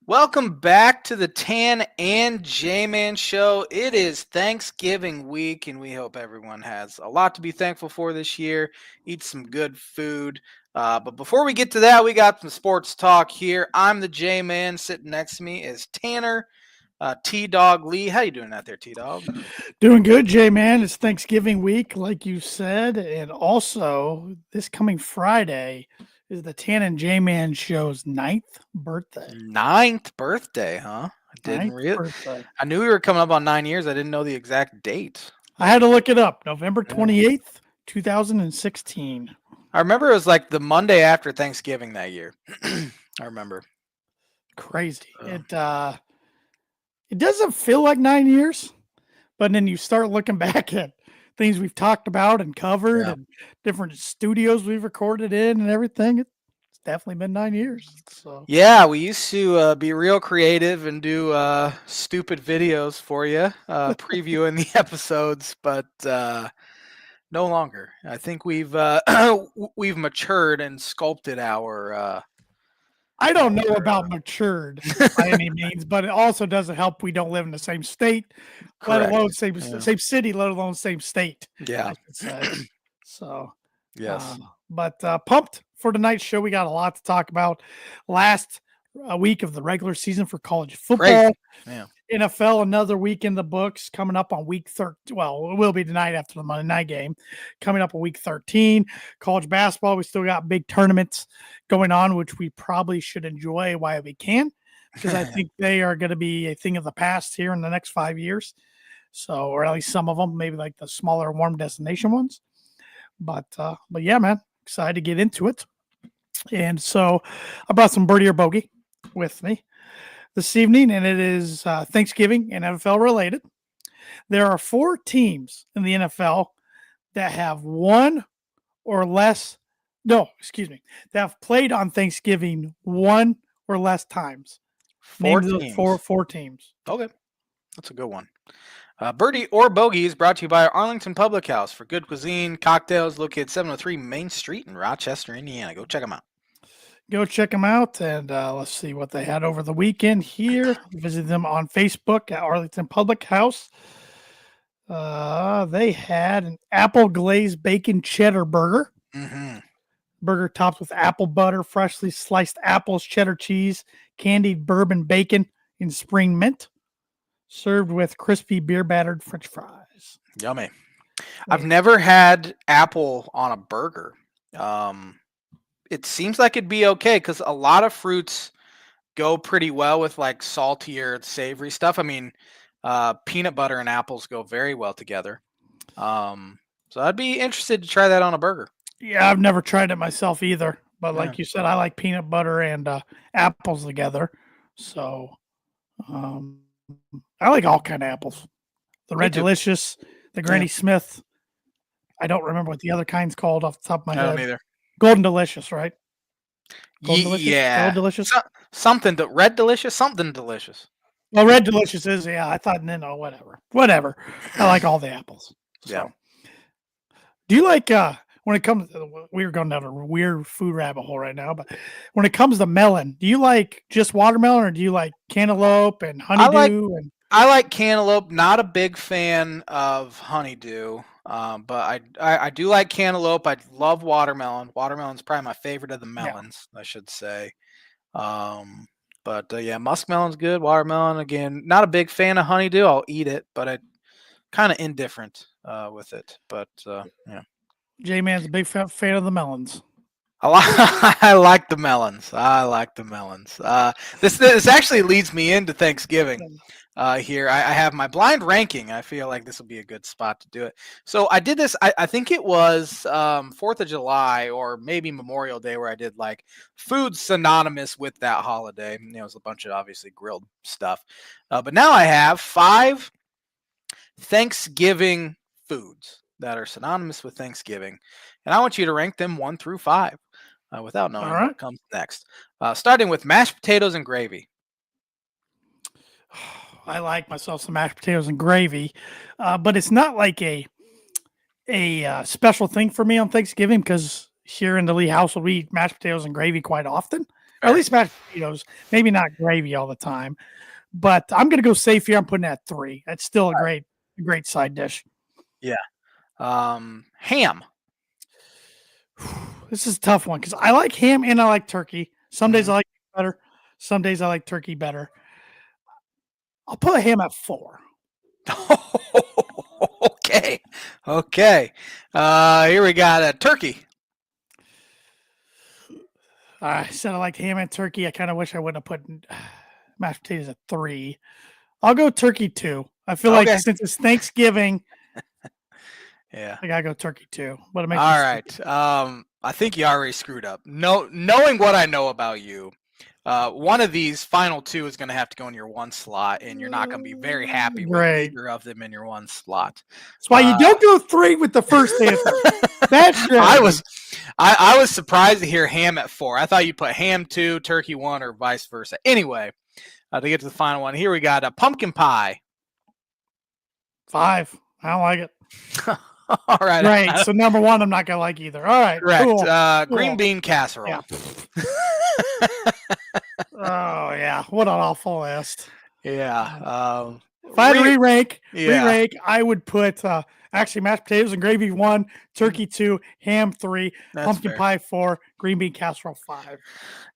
Welcome back to the Tan and J-Man Show. It is Thanksgiving week, and we hope everyone has a lot to be thankful for this year. Eat some good food. But before we get to that, we got some sports talk here. I'm the J-Man. Sitting next to me is Tanner T-Dog Lee. How you doing out there, T-Dog? Doing good, Jay, man. It's Thanksgiving week, like you said. And also, this coming Friday is the Tan and J Man show's ninth birthday. Ninth birthday, huh? I didn't Ninth real. birthday. I knew we were coming up on 9 years. I didn't know the exact date. I had to look it up. November Yeah. 28th, 2016. I remember it was like the Monday after Thanksgiving that year. I remember. Crazy. It doesn't feel like 9 years, but then you start looking back at things we've talked about and covered Yeah. and different studios we've recorded in and everything. It's definitely been 9 years. So Yeah, we used to be real creative and do stupid videos for you, previewing the episodes, but no longer. I think we've we've matured and sculpted our. I don't know about matured by any means, but it also doesn't help we don't live in the same state, let Correct. alone same Yeah. same city, let alone same state. Yeah. I should say. So, Yes. but pumped for tonight's show. We got a lot to talk about. Last week of the regular season for college football. Crazy. Yeah. NFL, another week in the books, coming up on week 13. Well, it will be tonight after the Monday night game. Coming up on week 13. College basketball, we still got big tournaments going on, which we probably should enjoy while we can, because I think they are going to be a thing of the past here in the next 5 years. So, or at least some of them, maybe like the smaller warm destination ones. But yeah, man, excited to get into it. And so I brought some birdie or bogey with me this evening, and it is Thanksgiving and NFL related. There are 4 teams in the NFL that have one or less. No, excuse me. That have played on Thanksgiving one or less times. Four Name those teams. four teams. Okay, that's a good one. Birdie or Bogey is brought to you by Arlington Public House for good cuisine, cocktails, located 703 Main Street in Rochester, Indiana. Go check them out. Go check them out, and let's see what they had over the weekend here. Visit them on Facebook at Arlington Public House. They had an apple glazed bacon cheddar burger. Mm-hmm. Burger topped with apple butter, freshly sliced apples, cheddar cheese, candied bourbon bacon, and spring mint. Served with crispy beer battered French fries. Yummy. I've never had apple on a burger. It seems like it'd be okay because a lot of fruits go pretty well with like saltier, savory stuff. I mean, peanut butter and apples go very well together. So I'd be interested to try that on a burger. Yeah, I've never tried it myself either. But like you said, I like peanut butter and apples together. So I like all kind of apples. The Red Delicious, the Granny Smith. I don't remember what the other kind's called off the top of my head. I don't either. Golden Delicious, right? Golden Delicious? Yeah. Golden Delicious? Red Delicious? Something delicious. Well, Red Delicious is, yeah. I thought, no, whatever. Whatever. I like all the apples. So. Yeah. Do you like, when it comes, we're going down a weird food rabbit hole right now, but when it comes to melon, do you like just watermelon or do you like cantaloupe and honeydew? I like cantaloupe. Not a big fan of honeydew, but I do like cantaloupe. I love watermelon. Watermelon's probably my favorite of the melons, I should say. But yeah, muskmelon's good. Watermelon, again, not a big fan of honeydew. I'll eat it, but I kind of indifferent with it. But yeah. J-Man's a big fan of the melons. I like the melons. I like the melons. This actually leads me into Thanksgiving. Here I have my blind ranking. I feel like this will be a good spot to do it. So I did this. I think it was 4th of July or maybe Memorial Day where I did like food synonymous with that holiday. It was a bunch of obviously grilled stuff. But now I have 5 Thanksgiving foods that are synonymous with Thanksgiving, and I want you to rank them 1 through 5 without knowing what comes next. Starting with mashed potatoes and gravy. I like myself some mashed potatoes and gravy, but it's not like a special thing for me on Thanksgiving because here in the Lee household we eat mashed potatoes and gravy quite often. or at least mashed potatoes. Maybe not gravy all the time, but I'm going to go safe here. I'm putting that 3. That's still a great side dish. Yeah. Ham. This is a tough one because I like ham and I like turkey. Some days I like it better. Some days I like turkey better. I'll put ham at 4. Okay. Okay. Here we got a turkey. I said I liked ham and turkey. I kind of wish I wouldn't have put mashed potatoes at 3. I'll go turkey 2. I feel like since it's Thanksgiving, yeah, I gotta go turkey 2. But it makes all right. I think you already screwed up. Knowing what I know about you, one of these final 2 is going to have to go in your 1 slot, and you're not going to be very happy with either of them in your 1 slot. That's why you don't go 3 with the first answer. That's right. I was surprised to hear ham at 4. I thought you put ham 2, turkey 1, or vice versa. Anyway, to get to the final one, here we got a pumpkin pie. 5. I don't like it. All right. Right. So number 1, I'm not gonna like either. All right. Correct. Cool. Green bean casserole. Yeah. Oh yeah. What an awful list. Yeah. If I had to re-rank, I would put actually mashed potatoes and gravy 1, turkey 2, ham 3, pumpkin pie 4, green bean casserole 5.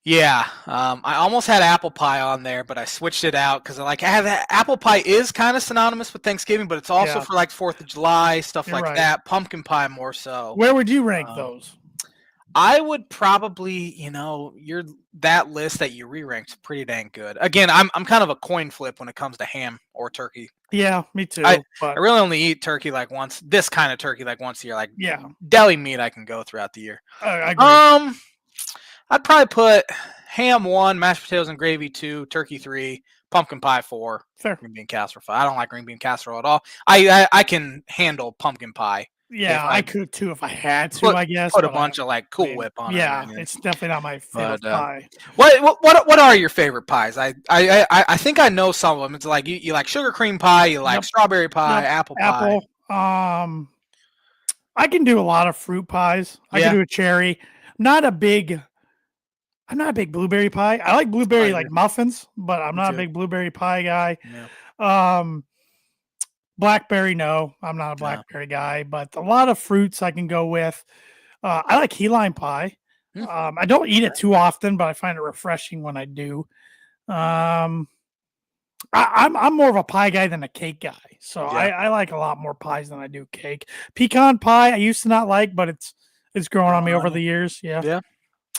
Yeah, I almost had apple pie on there, but I switched it out because I have apple pie is kind of synonymous with Thanksgiving, but it's also for like 4th of July stuff like that. Pumpkin pie more so. Where would you rank those? I would probably, that list that you re-ranked is pretty dang good. Again, I'm kind of a coin flip when it comes to ham or turkey. Yeah, me too. I really only eat turkey like once. This kind of turkey like once a year. Like deli meat, I can go throughout the year. I agree. I'd probably put ham 1, mashed potatoes and gravy 2, turkey 3, pumpkin pie 4, green bean casserole 5. I don't like green bean casserole at all. I can handle pumpkin pie. Yeah, I could too if I had to. I guess put a bunch of like Cool Whip on it. Yeah, it's definitely not my favorite pie. What are your favorite pies? I think I know some of them. It's like you like sugar cream pie, you like strawberry pie, apple pie. I can do a lot of fruit pies. I can do a cherry. I'm not a big blueberry pie. I like blueberry like muffins, but I'm not a big blueberry pie guy. Yeah. Blackberry, no, I'm not a blackberry guy, but a lot of fruits I can go with. I like key lime pie. I don't eat it too often, but I find it refreshing when I do. I'm more of a pie guy than a cake guy, so I like a lot more pies than I do cake. Pecan pie I used to not like, but it's grown on me over the years. Yeah.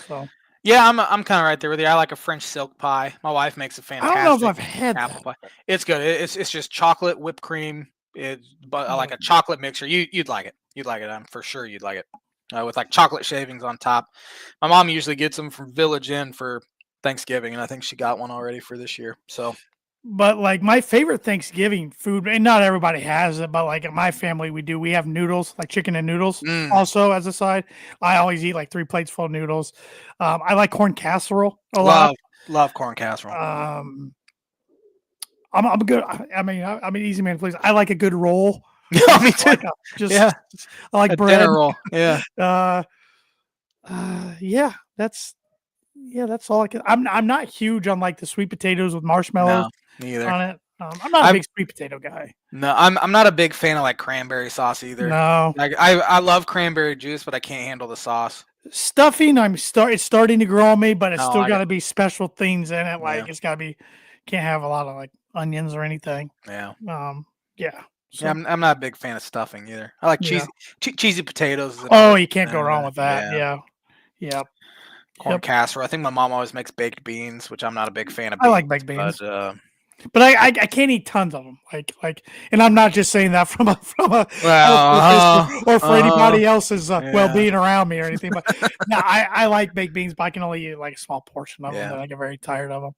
So. Yeah, I'm kind of right there with you. I like a French silk pie. My wife makes a fantastic. I don't know if I've had apple pie. It's good. It's just chocolate, whipped cream. But I like a chocolate mixture. You'd like it. You'd like it. I'm for sure you'd like it. With like chocolate shavings on top. My mom usually gets them from Village Inn for Thanksgiving, and I think she got one already for this year. So. But like my favorite Thanksgiving food, and not everybody has it, but like in my family, we have noodles, like chicken and noodles also as a side. I always eat like 3 plates full of noodles. I like corn casserole a lot. Love corn casserole. I'm good. I'm an easy man, please. I like a good roll. Yeah, me too. I like bread. Dinner roll. Yeah. That's all I can. I'm not huge on like the sweet potatoes with marshmallows. Neither. On it. I'm not a big sweet potato guy. No, I'm not a big fan of like cranberry sauce either. No. Like I love cranberry juice, but I can't handle the sauce. Stuffing, it's starting to grow on me, but it's still got to be special things in it. Like it's got to be, can't have a lot of like onions or anything. Yeah. Yeah. So, yeah, I'm not a big fan of stuffing either. I like cheesy potatoes. You can't go wrong with that. Yeah. Corn casserole. I think my mom always makes baked beans, which I'm not a big fan of. I like baked beans. But I can't eat tons of them. Like, and I'm not just saying that from a or for anybody else's well-being around me or anything. But no, I like baked beans, but I can only eat like a small portion of them, and I get very tired of them.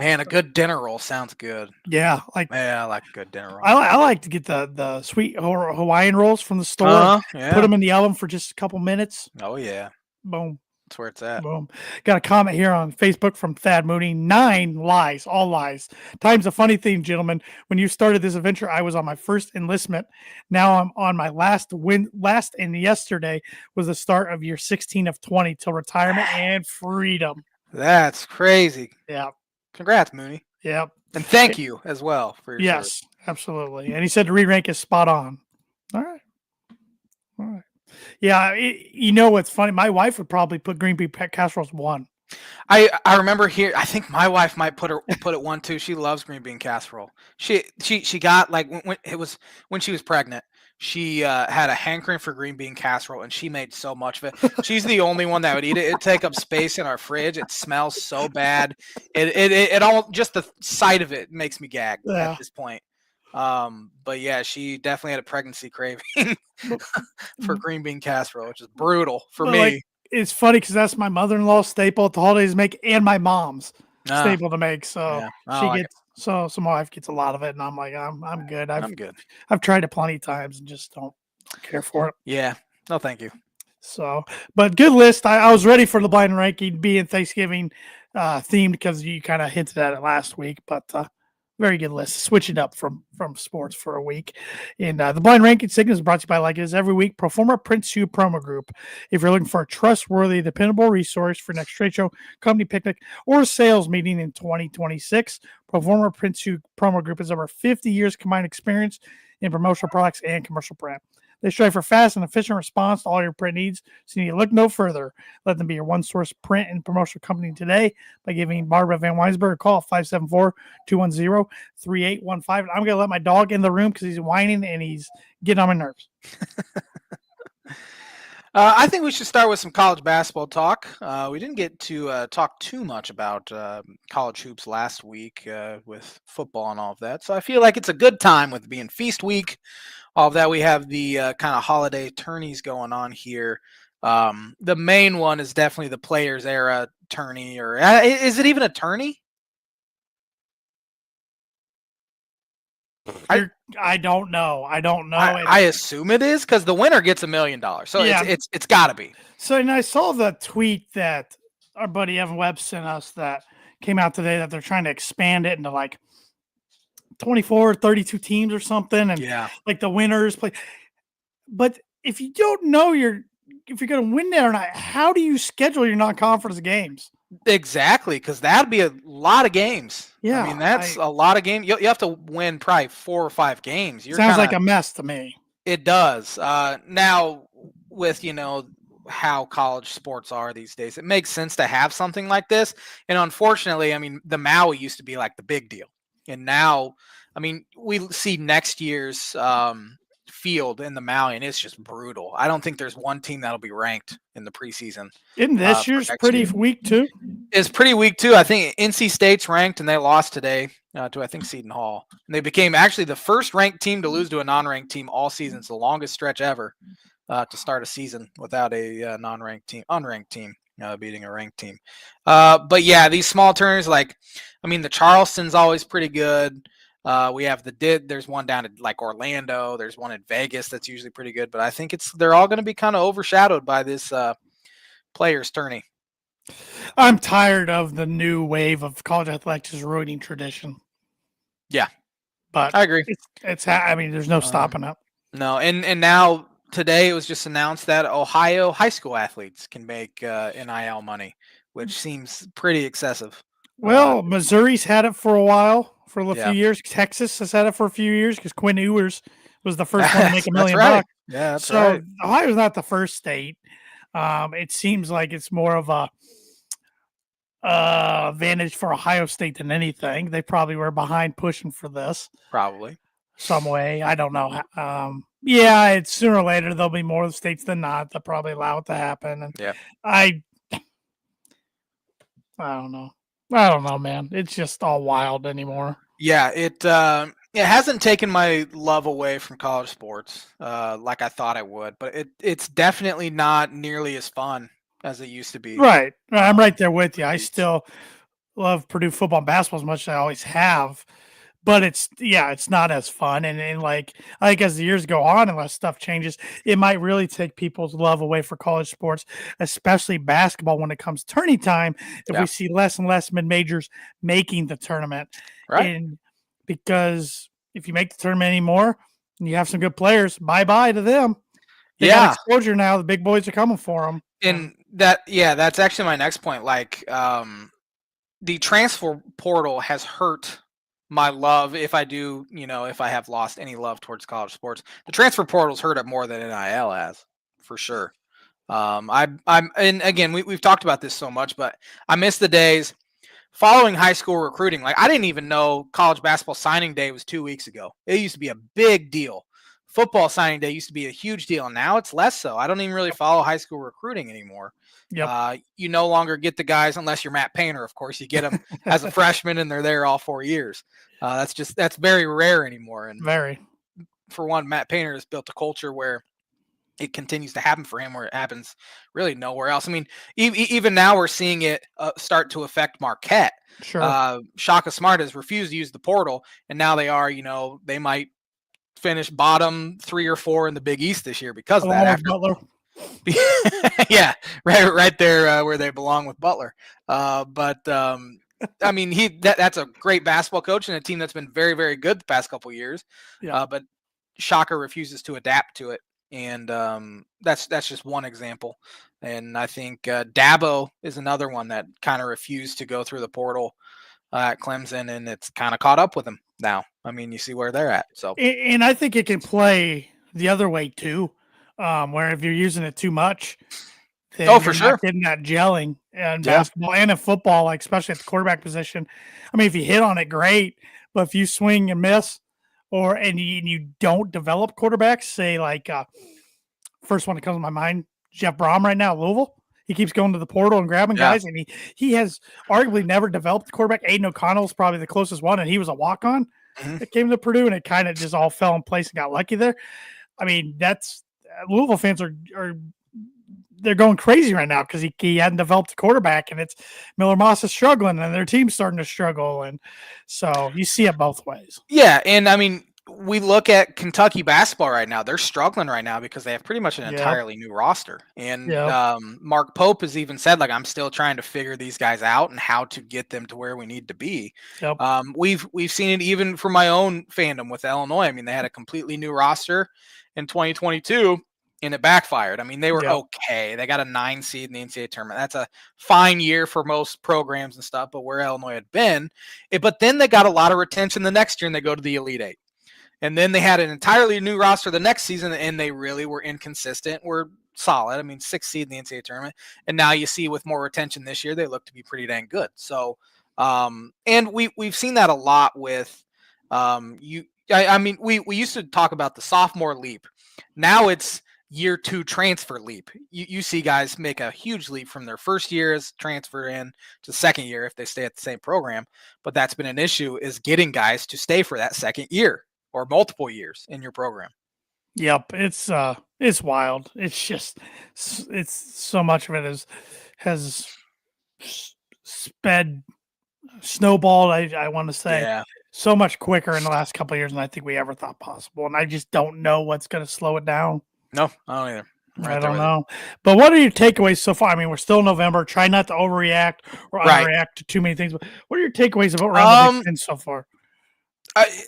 Man, a good dinner roll sounds good. Yeah, I like a good dinner roll. I like to get the sweet Hawaiian rolls from the store. Put them in the oven for just a couple minutes. Oh yeah, boom. That's where it's at. Boom. Got a comment here on Facebook from Thad Mooney. 9 lies, all lies. Time's a funny thing, gentlemen. When you started this adventure, I was on my first enlistment. Now I'm on my last, and yesterday was the start of year 16 of 20 till retirement and freedom. That's crazy. Yeah. Congrats, Mooney. Yep. And thank you as well for your service. Yes, absolutely. And he said the re-rank is spot on. All right. All right. Yeah. You know what's funny? My wife would probably put green bean casseroles 1. I remember here. I think my wife might put it 1 too. She loves green bean casserole. She got like when it was when she was pregnant. She had a hankering for green bean casserole, and she made so much of it. She's the only one that would eat it. It'd take up space in our fridge. It smells so bad. It all just the sight of it makes me gag at Yeah. this point. But yeah, she definitely had a pregnancy craving for green bean casserole, which is brutal for But, me. like, it's funny because that's my mother-in-law's staple at the holidays make, and my mom's Ah, staple to make. So yeah, I she like gets so my wife gets a lot of it, and I'm like, I'm good. I'm good. I've tried it plenty of times and just don't care for it. Yeah. No, thank you. So, but good list. I was ready for the blind ranking being Thanksgiving themed because you kind of hinted at it last week, but very good list. Switch it up from sports for a week. And the blind ranking segment is brought to you by, like it is every week, Proforma Print Shoe Promo Group. If you're looking for a trustworthy, dependable resource for next trade show, company picnic, or sales meeting in 2026, Proforma Print Shoe Promo Group has over 50 years combined experience in promotional products and commercial print. They strive for fast and efficient response to all your print needs, so you need to look no further. Let them be your one-source print and promotional company today by giving Barbara Van Weinsberg a call at 574-210-3815. I'm going to let my dog in the room because he's whining and he's getting on my nerves. I think we should start with some college basketball talk. We didn't get to talk too much about college hoops last week with football and all of that, so I feel like it's a good time with being feast week. All of that, we have the kind of holiday tourneys going on here. The main one is definitely the Players Era tourney, or is it even a tourney? I don't know. I don't know. I assume it is because the winner gets $1 million. So Yeah. it's got to be. So, and I saw the tweet that our buddy Evan Webb sent us that came out today that they're trying to expand it into like 24, 32 teams or something, and Yeah. like the winners play. But if you don't know if you're going to win there or not, how do you schedule your non-conference games? Exactly, because that'd be a lot of games. Yeah, I mean that's a lot of games. You have to win probably 4 or 5 games. Sounds like a mess to me. It does. Now with how college sports are these days, it makes sense to have something like this. And unfortunately, I mean, the Maui used to be like the big deal, and now, I mean, we see next year's field in the Maui, and it's just brutal. I don't think there's one team that'll be ranked in the preseason. Isn't this year's pretty weak too? It's pretty weak too. I think NC State's ranked, and they lost today to I think Seton Hall. And they became actually the first ranked team to lose to a non-ranked team all season. It's the longest stretch ever to start a season without a unranked team beating a ranked team. But yeah, these small tournaments, like, I mean, the Charleston's always pretty good. We have there's one down at like Orlando. There's one at Vegas that's usually pretty good. But I think they're all going to be kind of overshadowed by this players tourney. I'm tired of the new wave of college athletics ruining tradition. Yeah, but I agree. I mean, there's no stopping it. No, and now today it was just announced that Ohio high school athletes can make NIL money, which seems pretty excessive. Well, Missouri's had it for a while, for a few years. Texas has had it for a few years because Quinn Ewers was the first one to make $1 million. Right. Yeah, that's so right. Ohio's not the first state. It seems like it's more of a advantage for Ohio State than anything. They probably were behind pushing for this. Probably. Some way. I don't know. Yeah, it's sooner or later there'll be more states than not that probably allow it to happen. And yeah. I don't know. I don't know, man. It's just all wild anymore. Yeah, it hasn't taken my love away from college sports like I thought it would, but it's definitely not nearly as fun as it used to be. Right. I'm right there with you. I still love Purdue football and basketball as much as I always have, but it's not as fun. And like, I think as the years go on, unless stuff changes, it might really take people's love away for college sports, especially basketball when it comes tourney time. If we see less and less mid-majors making the tournament. Right. And because if you make the tournament anymore and you have some good players, bye-bye to them. They got exposure now. The big boys are coming for them. And that's actually my next point. Like, the transfer portal has hurt my love if I do, if I have lost any love towards college sports. The transfer portal's hurt it more than NIL has, for sure. And again, we've talked about this so much, but I miss the days following high school recruiting. Like, I didn't even know college basketball signing day was 2 weeks ago. It used to be a big deal. Football signing day used to be a huge deal. And now it's less so. I don't even really follow high school recruiting anymore. Yep. You no longer get the guys unless you're Matt Painter, of course. You get them as a freshman and they're there all 4 years. That's very rare anymore. And Very. for one, Matt Painter has built a culture where it continues to happen for him where it happens really nowhere else. I mean, even now we're seeing it start to affect Marquette. Sure. Shaka Smart has refused to use the portal, and now they are, they might finish bottom 3 or 4 in the Big East this year because of that. After Butler. yeah, right there where they belong with Butler. But I mean, that's a great basketball coach and a team that's been very, very good the past couple of years. Yeah. But Shaka refuses to adapt to it. And that's just one example. And I think Dabo is another one that kind of refused to go through the portal at Clemson, and it's kind of caught up with them now. I mean, you see where they're at. So, and I think it can play the other way too, where if you're using it too much, then for you're sure, not getting that gelling in basketball and in football, like especially at the quarterback position. I mean, if you hit on it, great, but if you swing and miss, and you don't develop quarterbacks, say like first one that comes to my mind, Jeff Brom right now, Louisville. He keeps going to the portal and grabbing guys, and he has arguably never developed a quarterback. Aiden O'Connell is probably the closest one, and he was a walk-on. It came to Purdue, and it kind of just all fell in place and got lucky there. I mean, that's Louisville fans are they're going crazy right now because he hadn't developed a quarterback, and it's Miller Moss is struggling, and their team's starting to struggle, and so you see it both ways. Yeah, and I mean, we look at Kentucky basketball right now. They're struggling right now because they have pretty much an entirely new roster. And Mark Pope has even said, like, I'm still trying to figure these guys out and how to get them to where we need to be. Yep. We've seen it even for my own fandom with Illinois. I mean, they had a completely new roster in 2022. And it backfired. I mean, they were okay. They got a 9 seed in the NCAA tournament. That's a fine year for most programs and stuff, but where Illinois had been. But then they got a lot of retention the next year, and they go to the Elite Eight. And then they had an entirely new roster the next season, and they really were inconsistent, were solid. I mean, 6 seed in the NCAA tournament. And now you see with more retention this year, they look to be pretty dang good. So, and we've seen that a lot with I mean, we used to talk about the sophomore leap. Now it's year 2 transfer leap. You see guys make a huge leap from their first year as transfer in to second year if they stay at the same program. But that's been an issue, is getting guys to stay for that second year or multiple years in your program. Yep, it's wild. It's just it's so much of it has snowballed. I want to say so much quicker in the last couple of years than I think we ever thought possible, and I just don't know what's going to slow it down. No, I don't either. I don't know. But what are your takeaways so far? I mean, we're still in November. Try not to overreact or underreact to too many things. But what are your takeaways about around the Big Ten so far?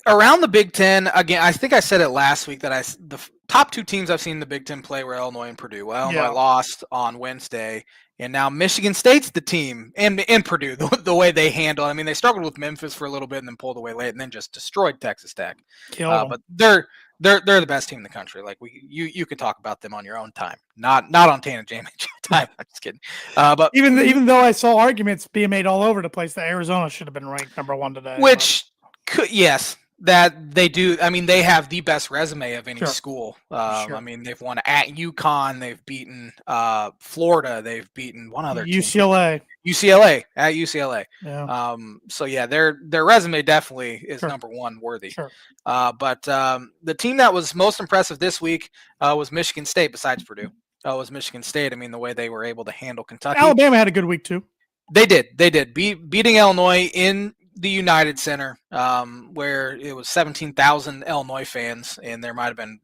Around the Big Ten, again, I think I said it last week that the top 2 teams I've seen in the Big Ten play were Illinois and Purdue. Well, Illinois lost on Wednesday, and now Michigan State's the team, and Purdue, the way they handle. I mean, they struggled with Memphis for a little bit and then pulled away late, and then just destroyed Texas Tech. But they're the best team in the country. Like, you can talk about them on your own time, not on Tana James time. I'm just kidding. But even though I saw arguments being made all over the place that Arizona should have been ranked number 1 today, yes, that they do. I mean, they have the best resume of any school. I mean, they've won at UConn, they've beaten Florida, they've beaten one other UCLA. Team. UCLA at UCLA. Yeah. So yeah, their resume definitely is number 1 worthy. But the team that was most impressive this week was Michigan State, besides Purdue. Was Michigan State. I mean, the way they were able to handle Kentucky. Alabama had a good week too. They did. Beating Illinois in the United Center, where it was 17,000 Illinois fans, and there might have been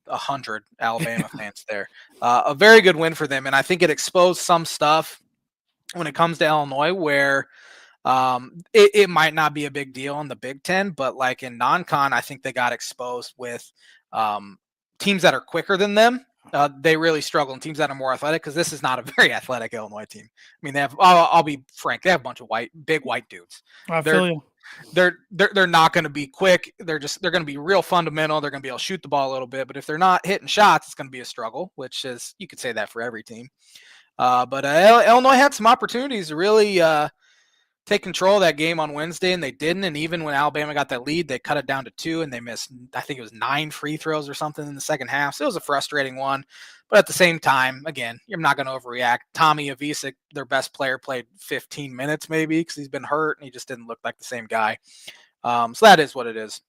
100 Alabama fans there. A very good win for them, and I think it exposed some stuff when it comes to Illinois where it might not be a big deal in the Big Ten, but like in non-con, I think they got exposed with teams that are quicker than them They really struggle in teams that are more athletic because this is not a very athletic Illinois team. I mean, they have. I'll be frank. They have a bunch of big white dudes. I They're feel you. they're not going to be quick. They're going to be real fundamental. They're going to be able to shoot the ball a little bit, but if they're not hitting shots, it's going to be a struggle. Which is you could say that for every team. But Illinois had some opportunities to really take control of that game on Wednesday, and they didn't. And even when Alabama got that lead, they cut it down to 2, and they missed, I think it was 9 free throws or something in the second half. So it was a frustrating one. But at the same time, again, you're not going to overreact. Tommy Avicic, their best player, played 15 minutes maybe because he's been hurt, and he just didn't look like the same guy. So that is what it is.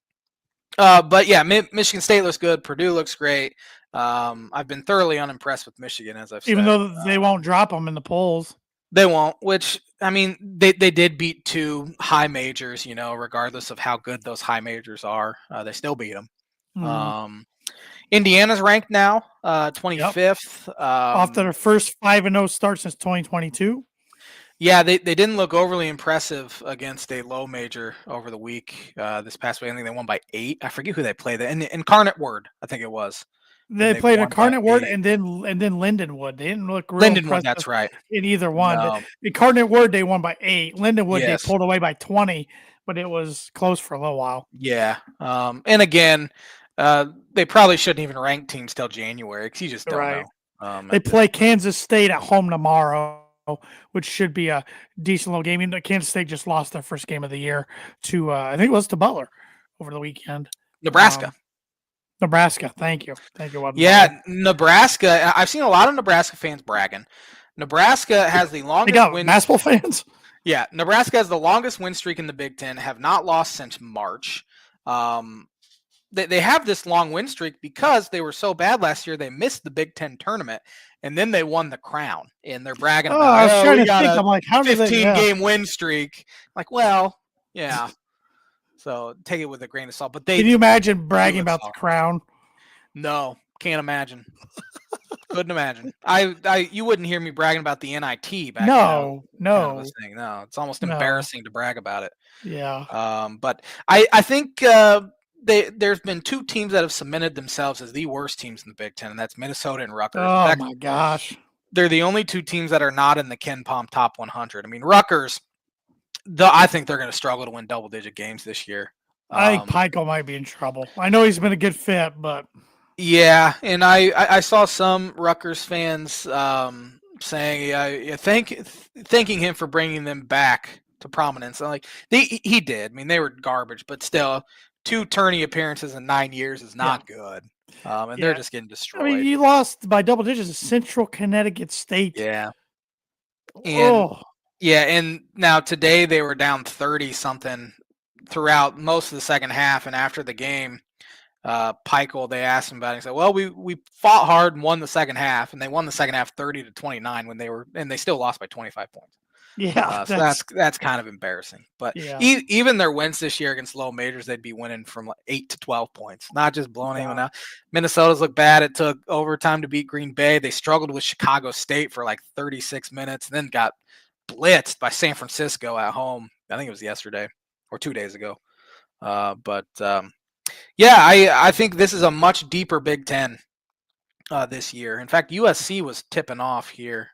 But yeah, Michigan State looks good. Purdue looks great. I've been thoroughly unimpressed with Michigan, as I've said. Even though they won't drop them in the polls. They won't, which, I mean, they did beat 2 high majors, regardless of how good those high majors are. They still beat them. Mm. Indiana's ranked now, 25th. Yep. Off to their first 5-0 start since 2022. Yeah, they didn't look overly impressive against a low major over the week this past week. I think they won by 8. I forget who they played. Incarnate Word, I think it was. They played Incarnate Word and then Lindenwood. They didn't look real impressive. That's right. In either one. No. Incarnate Word, they won by 8. Lindenwood, yes. They pulled away by 20, but it was close for a little while. Yeah. And again, they probably shouldn't even rank teams till January because you just don't know. They play Kansas State at home tomorrow, which should be a decent little game. Even though Kansas State just lost their first game of the year to, I think it was to Butler over the weekend. Nebraska. Nebraska, thank you. Yeah, Nebraska. I've seen a lot of Nebraska fans bragging. Nebraska has the longest basketball fans. Yeah, Nebraska has the longest win streak in the Big Ten. Have not lost since March. They have this long win streak because they were so bad last year. They missed the Big Ten tournament, and then they won the crown. And they're bragging about. I was trying to think. I'm like, how 15-game win streak? Like, well, yeah. So take it with a grain of salt. But can you imagine bragging about the crown? No, can't imagine. Couldn't imagine. You wouldn't hear me bragging about the NIT back No, no, it's almost embarrassing to brag about it. Yeah. But I think there's been 2 teams that have cemented themselves as the worst teams in the Big Ten, and that's Minnesota and Rutgers. Oh, in fact, my gosh. They're the only 2 teams that are not in the Ken Palm top 100. I mean, Rutgers, I think they're going to struggle to win double-digit games this year. I think Pico might be in trouble. I know he's been a good fit, but... Yeah, and I saw some Rutgers fans saying, thanking him for bringing them back to prominence. Like he did. I mean, they were garbage, but still, 2 tourney appearances in 9 years is not good. And they're just getting destroyed. I mean, you lost by double digits to Central Connecticut State. Yeah. And and now today they were down 30-something throughout most of the second half, and after the game, Pikel, they asked him about it. He said, "Well, we fought hard and won the second half, and they won the second half 30-29 and they still lost by 25 points." Yeah, so that's kind of embarrassing. But even their wins this year against low majors, they'd be winning from like 8 to 12 points, not just blowing anyone out. Minnesota's looked bad. It took overtime to beat Green Bay. They struggled with Chicago State for like 36 minutes, and then got blitzed by San Francisco at home. I think it was yesterday or 2 days ago. Yeah, I think this is a much deeper Big Ten this year. In fact, USC was tipping off here.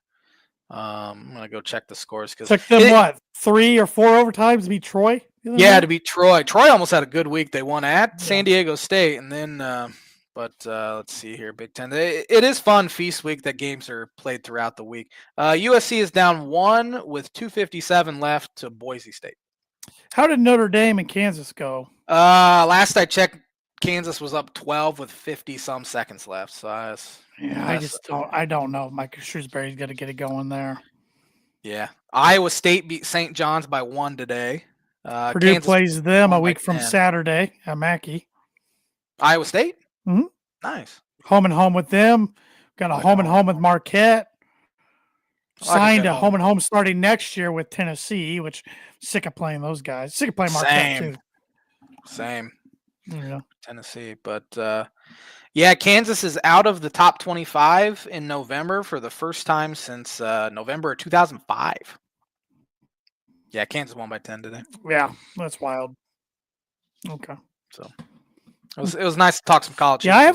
I'm gonna go check the scores because took them 3 or 4 overtimes to beat Troy. Yeah, to beat Troy. Troy almost had a good week. They won at San Diego State, and then let's see here, Big Ten. It is fun feast week that games are played throughout the week. USC is down 1 with 2:57 left to Boise State. How did Notre Dame and Kansas go? Last I checked, Kansas was up 12 with 50-some seconds left. So I don't know if Mike Shrewsbury's going to get it going there. Yeah. Iowa State beat St. John's by 1 today. Purdue Kansas plays them a week from Saturday at Mackey. Iowa State? Mm-hmm. Nice. Home and home with them. Got a home and home with Marquette. Signed a home and home starting next year with Tennessee, which sick of playing those guys. Sick of playing Marquette too. Same. Yeah. Tennessee. But Kansas is out of the top 25 in November for the first time since November of 2005. Yeah, Kansas won by 10 today. Yeah, that's wild. Okay. So it was nice to talk some college. Yeah,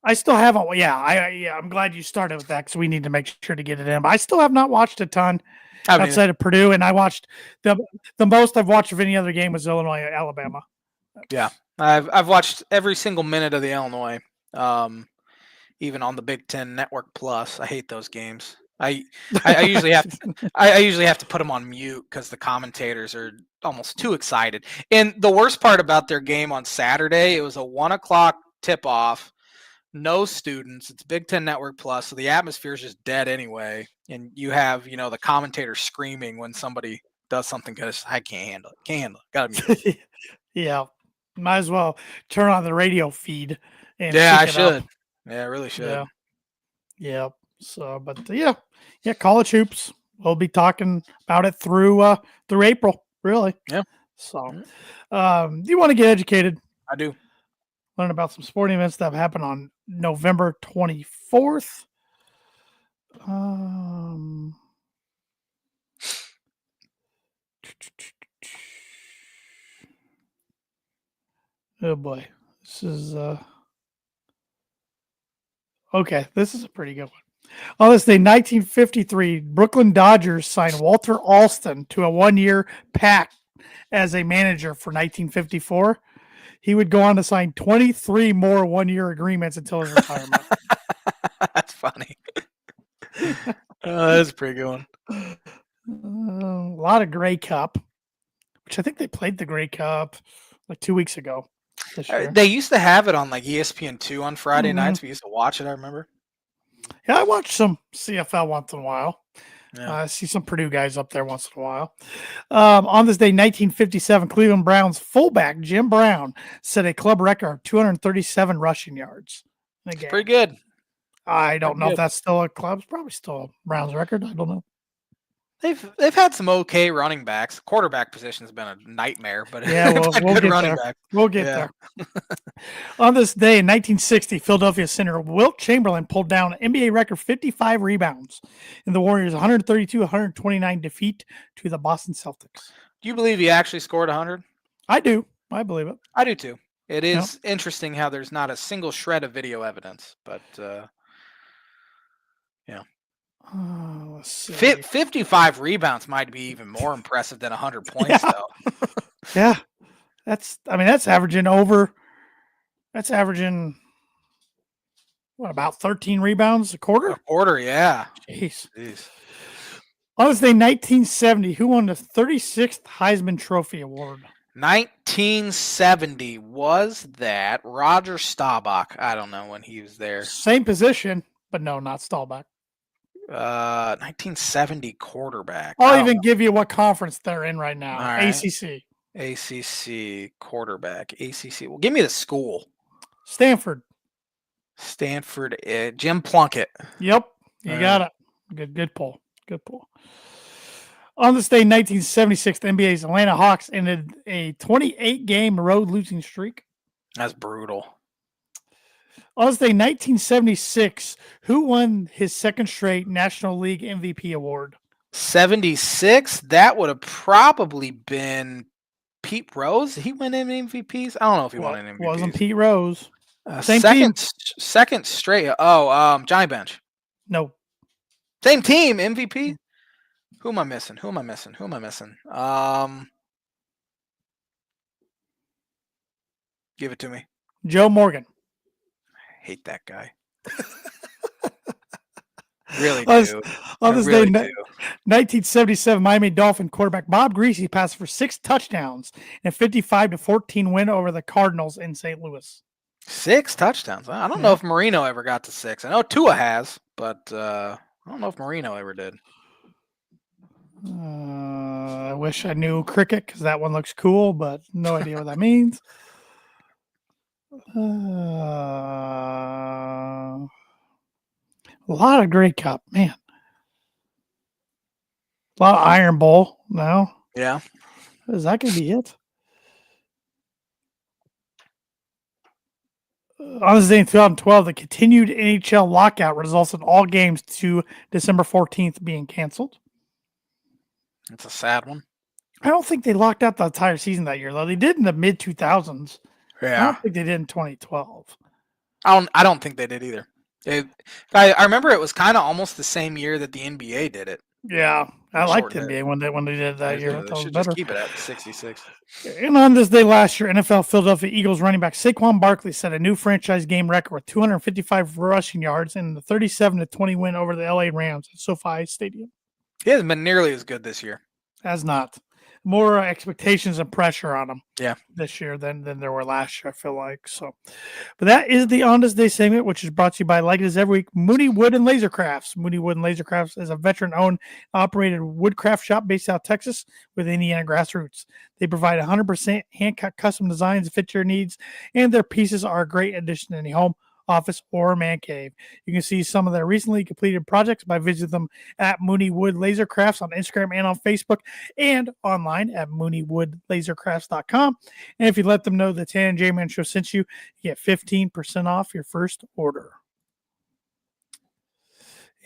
I still haven't. Yeah, I'm glad you started with that because we need to make sure to get it in. But I still have not watched a ton I mean, outside of Purdue, and I watched the most I've watched of any other game was Illinois Alabama. yeah, I've watched every single minute of the Illinois, even on the Big Ten Network Plus. I hate those games. I usually have I usually have to put them on mute because the commentators are almost too excited. And the worst part about their game on Saturday, it was a 1:00 tip off. No students. It's Big Ten Network Plus, so the atmosphere is just dead anyway. And you have, the commentator screaming when somebody does something good. I can't handle it. Can't handle it. Gotta mute it. Yeah, might as well turn on the radio feed and Yeah, I sync it up. should. Yeah, I really should. Yeah. So, but yeah, college hoops. We'll be talking about it through April, really. Yeah. So, you want to get educated? I do. Learn about some sporting events that happen on November 24th. Oh boy, this is okay. This is a pretty good one. On this day, 1953, Brooklyn Dodgers signed Walter Alston to a 1-year pact as a manager for 1954. He would go on to sign 23 more 1-year agreements until his retirement. That's funny. That's a pretty good one. A lot of Grey Cup, which I think they played the Grey Cup like 2 weeks ago. This year. They used to have it on like ESPN2 on Friday nights. We used to watch it. I remember. Yeah, I watch some CFL once in a while. Yeah. I see some Purdue guys up there once in a while. On this day, 1957, Cleveland Browns fullback Jim Brown set a club record of 237 rushing yards. Pretty good. I don't know if that's still a club. It's probably still a Browns record. I don't know. They've had some okay running backs. Quarterback position has been a nightmare, but yeah, we'll good get running there. back. We'll get there. On this day in 1960, Philadelphia center Wilt Chamberlain pulled down an NBA record 55 rebounds in the Warriors' 132-129 defeat to the Boston Celtics. Do you believe he actually scored 100? I do. I believe it. I do too. It is interesting how there's not a single shred of video evidence, but let's see. 55 rebounds might be even more impressive than 100 points, though. Yeah, that's averaging over. That's averaging what, about 13 rebounds a quarter? A quarter, yeah. Jeez. On this day, 1970, who won the 36th Heisman Trophy award? 1970 was that Roger Staubach. I don't know when he was there. Same position, but no, not Staubach. 1970 quarterback. I'll even give you what conference they're in right now. Right. ACC. ACC quarterback. ACC. Well, give me the school. Stanford. Jim Plunkett. Yep, you got it. Good pull. Good pull. On this day, 1976, the NBA's Atlanta Hawks ended a 28-game road losing streak. That's brutal. On this day, 1976, who won his second straight National League MVP award? 76? That would have probably been Pete Rose. Did he win any MVPs? I don't know if he won any MVPs. Wasn't Pete Rose. Second straight. Oh, Johnny Bench. No. Same team, MVP. Who am I missing? Give it to me. Joe Morgan. Hate that guy. Really do. On this day, 1977, Miami Dolphin quarterback Bob Greasy passed for 6 touchdowns in a 55-14 win over the Cardinals in St. Louis. 6 touchdowns. I don't know if Marino ever got to 6. I know Tua has, but I don't know if Marino ever did. I wish I knew cricket because that one looks cool, but no idea what that means. A lot of Grey Cup, man. A lot of Iron Bowl now. Yeah. Is that going to be it? On this day in 2012, the continued NHL lockout results in all games to December 14th being canceled. It's a sad one. I don't think they locked out the entire season that year, though. They did in the mid-2000s. Yeah. I don't think they did in 2012. I don't think they did either. I remember it was kind of almost the same year that the NBA did it. Yeah, I They liked shortened it. NBA when they did that year. I They thought it was should just better. keep it at 66. And on this day last year, NFL Philadelphia Eagles running back Saquon Barkley set a new franchise game record with 255 rushing yards in the 37-20 win over the LA Rams at SoFi Stadium. He hasn't been nearly as good this year. Has not. More expectations and pressure on him. Yeah. This year than there were last year, I feel like. So, but that is the On This Day segment, which is brought to you by, like it is every week, Mooney Wood and Laser Crafts. Mooney Wood and Laser Crafts is a veteran-owned, operated woodcraft shop based out of Texas with Indiana grassroots. They provide 100% hand-cut custom designs that fit your needs, and their pieces are a great addition to any home, office, or man cave. You can see some of their recently completed projects by visiting them at Mooney Wood Laser Crafts on Instagram and on Facebook, and online at mooneywoodlasercrafts.com. And if you let them know the Tan and J-Man Show sent you, you get 15% off your first order.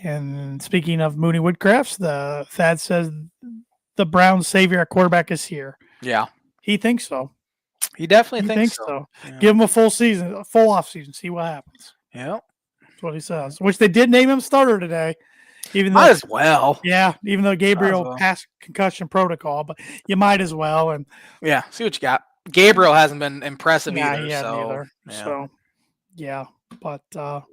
And speaking of Mooney Woodcrafts, the Thad says the Browns' savior at quarterback is here. Yeah. He thinks so. He definitely thinks so. Yeah. Give him a full season, a full off season, see what happens. Yeah. That's what he says. Which they did name him starter today. Even though, might as well. Yeah, even though Gabriel passed concussion protocol, but you might as well. And yeah, see what you got. Gabriel hasn't been impressive either. Either. So, yeah. But well,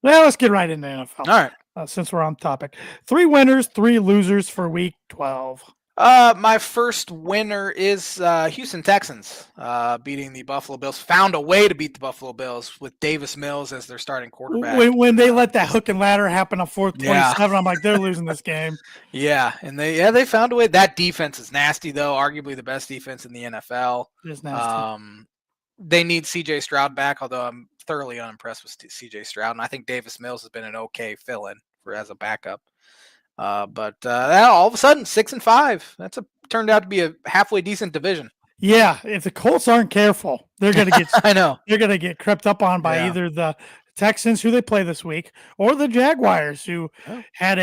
let's get right into NFL. All right. Since we're on topic. 3 winners, 3 losers for week 12. My first winner is Houston Texans beating the Buffalo Bills. Found a way to beat the Buffalo Bills with Davis Mills as their starting quarterback. When they let that hook and ladder happen on 4th 27, I'm like, they're losing this game. Yeah, and they found a way. That defense is nasty, though. Arguably the best defense in the NFL. It is nasty. They need C.J. Stroud back, although I'm thoroughly unimpressed with C.J. Stroud, and I think Davis Mills has been an okay fill-in as a backup. But all of a sudden, 6-5. That's turned out to be a halfway decent division. Yeah, if the Colts aren't careful, they're going to get. I know they're going to get crept up on by either the Texans, who they play this week, or the Jaguars, who had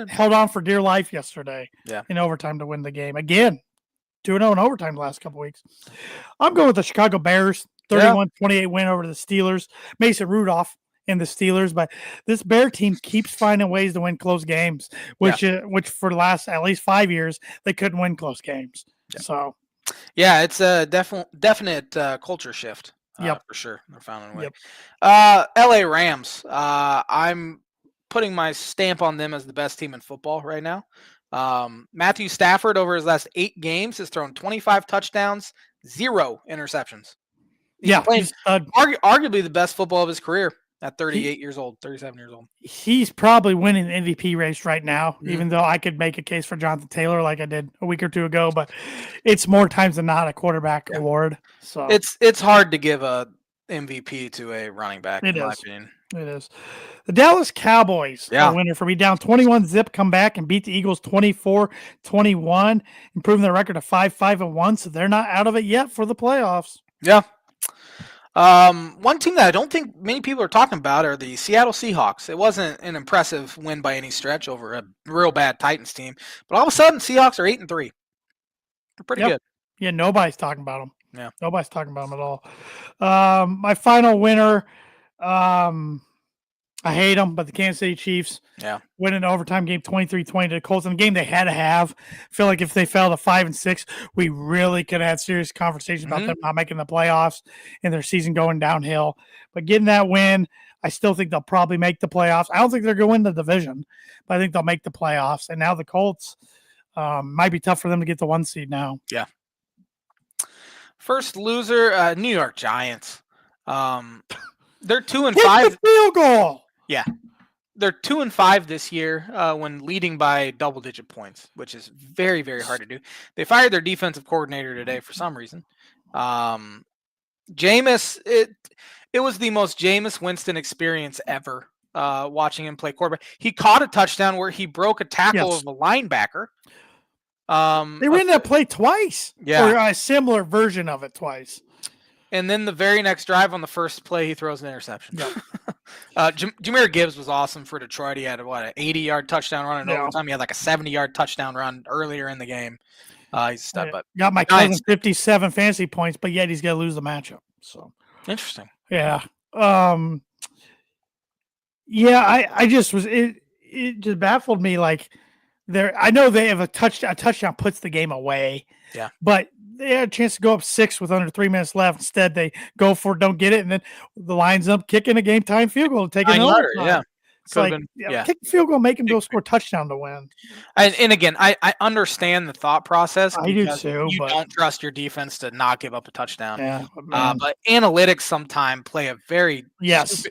held on for dear life yesterday in overtime to win the game again. 2-0 in overtime the last couple weeks. I'm going with the Chicago Bears, 31-28 win over the Steelers. Mason Rudolph and the Steelers, but this Bear team keeps finding ways to win close games, which for the last at least 5 years they couldn't win close games. So, it's a definite culture shift. For sure. They're finding a way. LA Rams. I'm putting my stamp on them as the best team in football right now. Matthew Stafford over his last 8 games has thrown 25 touchdowns, 0 interceptions. He's playing arguably the best football of his career. At 37 years old. He's probably winning the MVP race right now, even though I could make a case for Jonathan Taylor like I did a week or two ago, but it's more times than not a quarterback award. So it's hard to give a MVP to a running back, in my opinion. It is. The Dallas Cowboys are winner for me. Down 21-0, come back and beat the Eagles 24-21, improving their record to 5-5-1, so they're not out of it yet for the playoffs. Yeah. One team that I don't think many people are talking about are the Seattle Seahawks. It wasn't an impressive win by any stretch over a real bad Titans team, but all of a sudden Seahawks are 8-3. They're pretty good. Yeah, nobody's talking about them. Yeah, nobody's talking about them at all. My final winner, I hate them, but the Kansas City Chiefs win an overtime game 23-20 to the Colts in a game they had to have. I feel like if they fell to 5-6, we really could have had serious conversations about them not making the playoffs and their season going downhill. But getting that win, I still think they'll probably make the playoffs. I don't think they're going to win the division, but I think they'll make the playoffs. And now the Colts might be tough for them to get the 1 seed now. Yeah. First loser, New York Giants. They're 2-5. Hit the field goal. Yeah, they're 2-5 this year when leading by double-digit points, which is very, very hard to do. They fired their defensive coordinator today for some reason. Jameis, it was the most Jameis Winston experience ever watching him play quarterback. He caught a touchdown where he broke a tackle of a linebacker. They ran that play twice, or a similar version of it twice. And then the very next drive on the first play, he throws an interception. Yep. Jahmyr Gibbs was awesome for Detroit. He had an 80-yard touchdown run in overtime. He had like a 70-yard touchdown run earlier in the game. He's a stud. But got my cousin 57 fantasy points, but yet he's going to lose the matchup. So interesting. Yeah. Yeah, I just was it just baffled me. Like I know they have a touchdown puts the game away. Yeah. But they had a chance to go up 6 with under 3 minutes left. Instead, they go for it, don't get it, and then the Lions up kicking a game time field goal, taking an overtime. Yeah. It's like, kick the field goal, make him go score a touchdown to win. And again, I understand the thought process because too, you don't trust your defense to not give up a touchdown. Yeah, but analytics sometimes play a very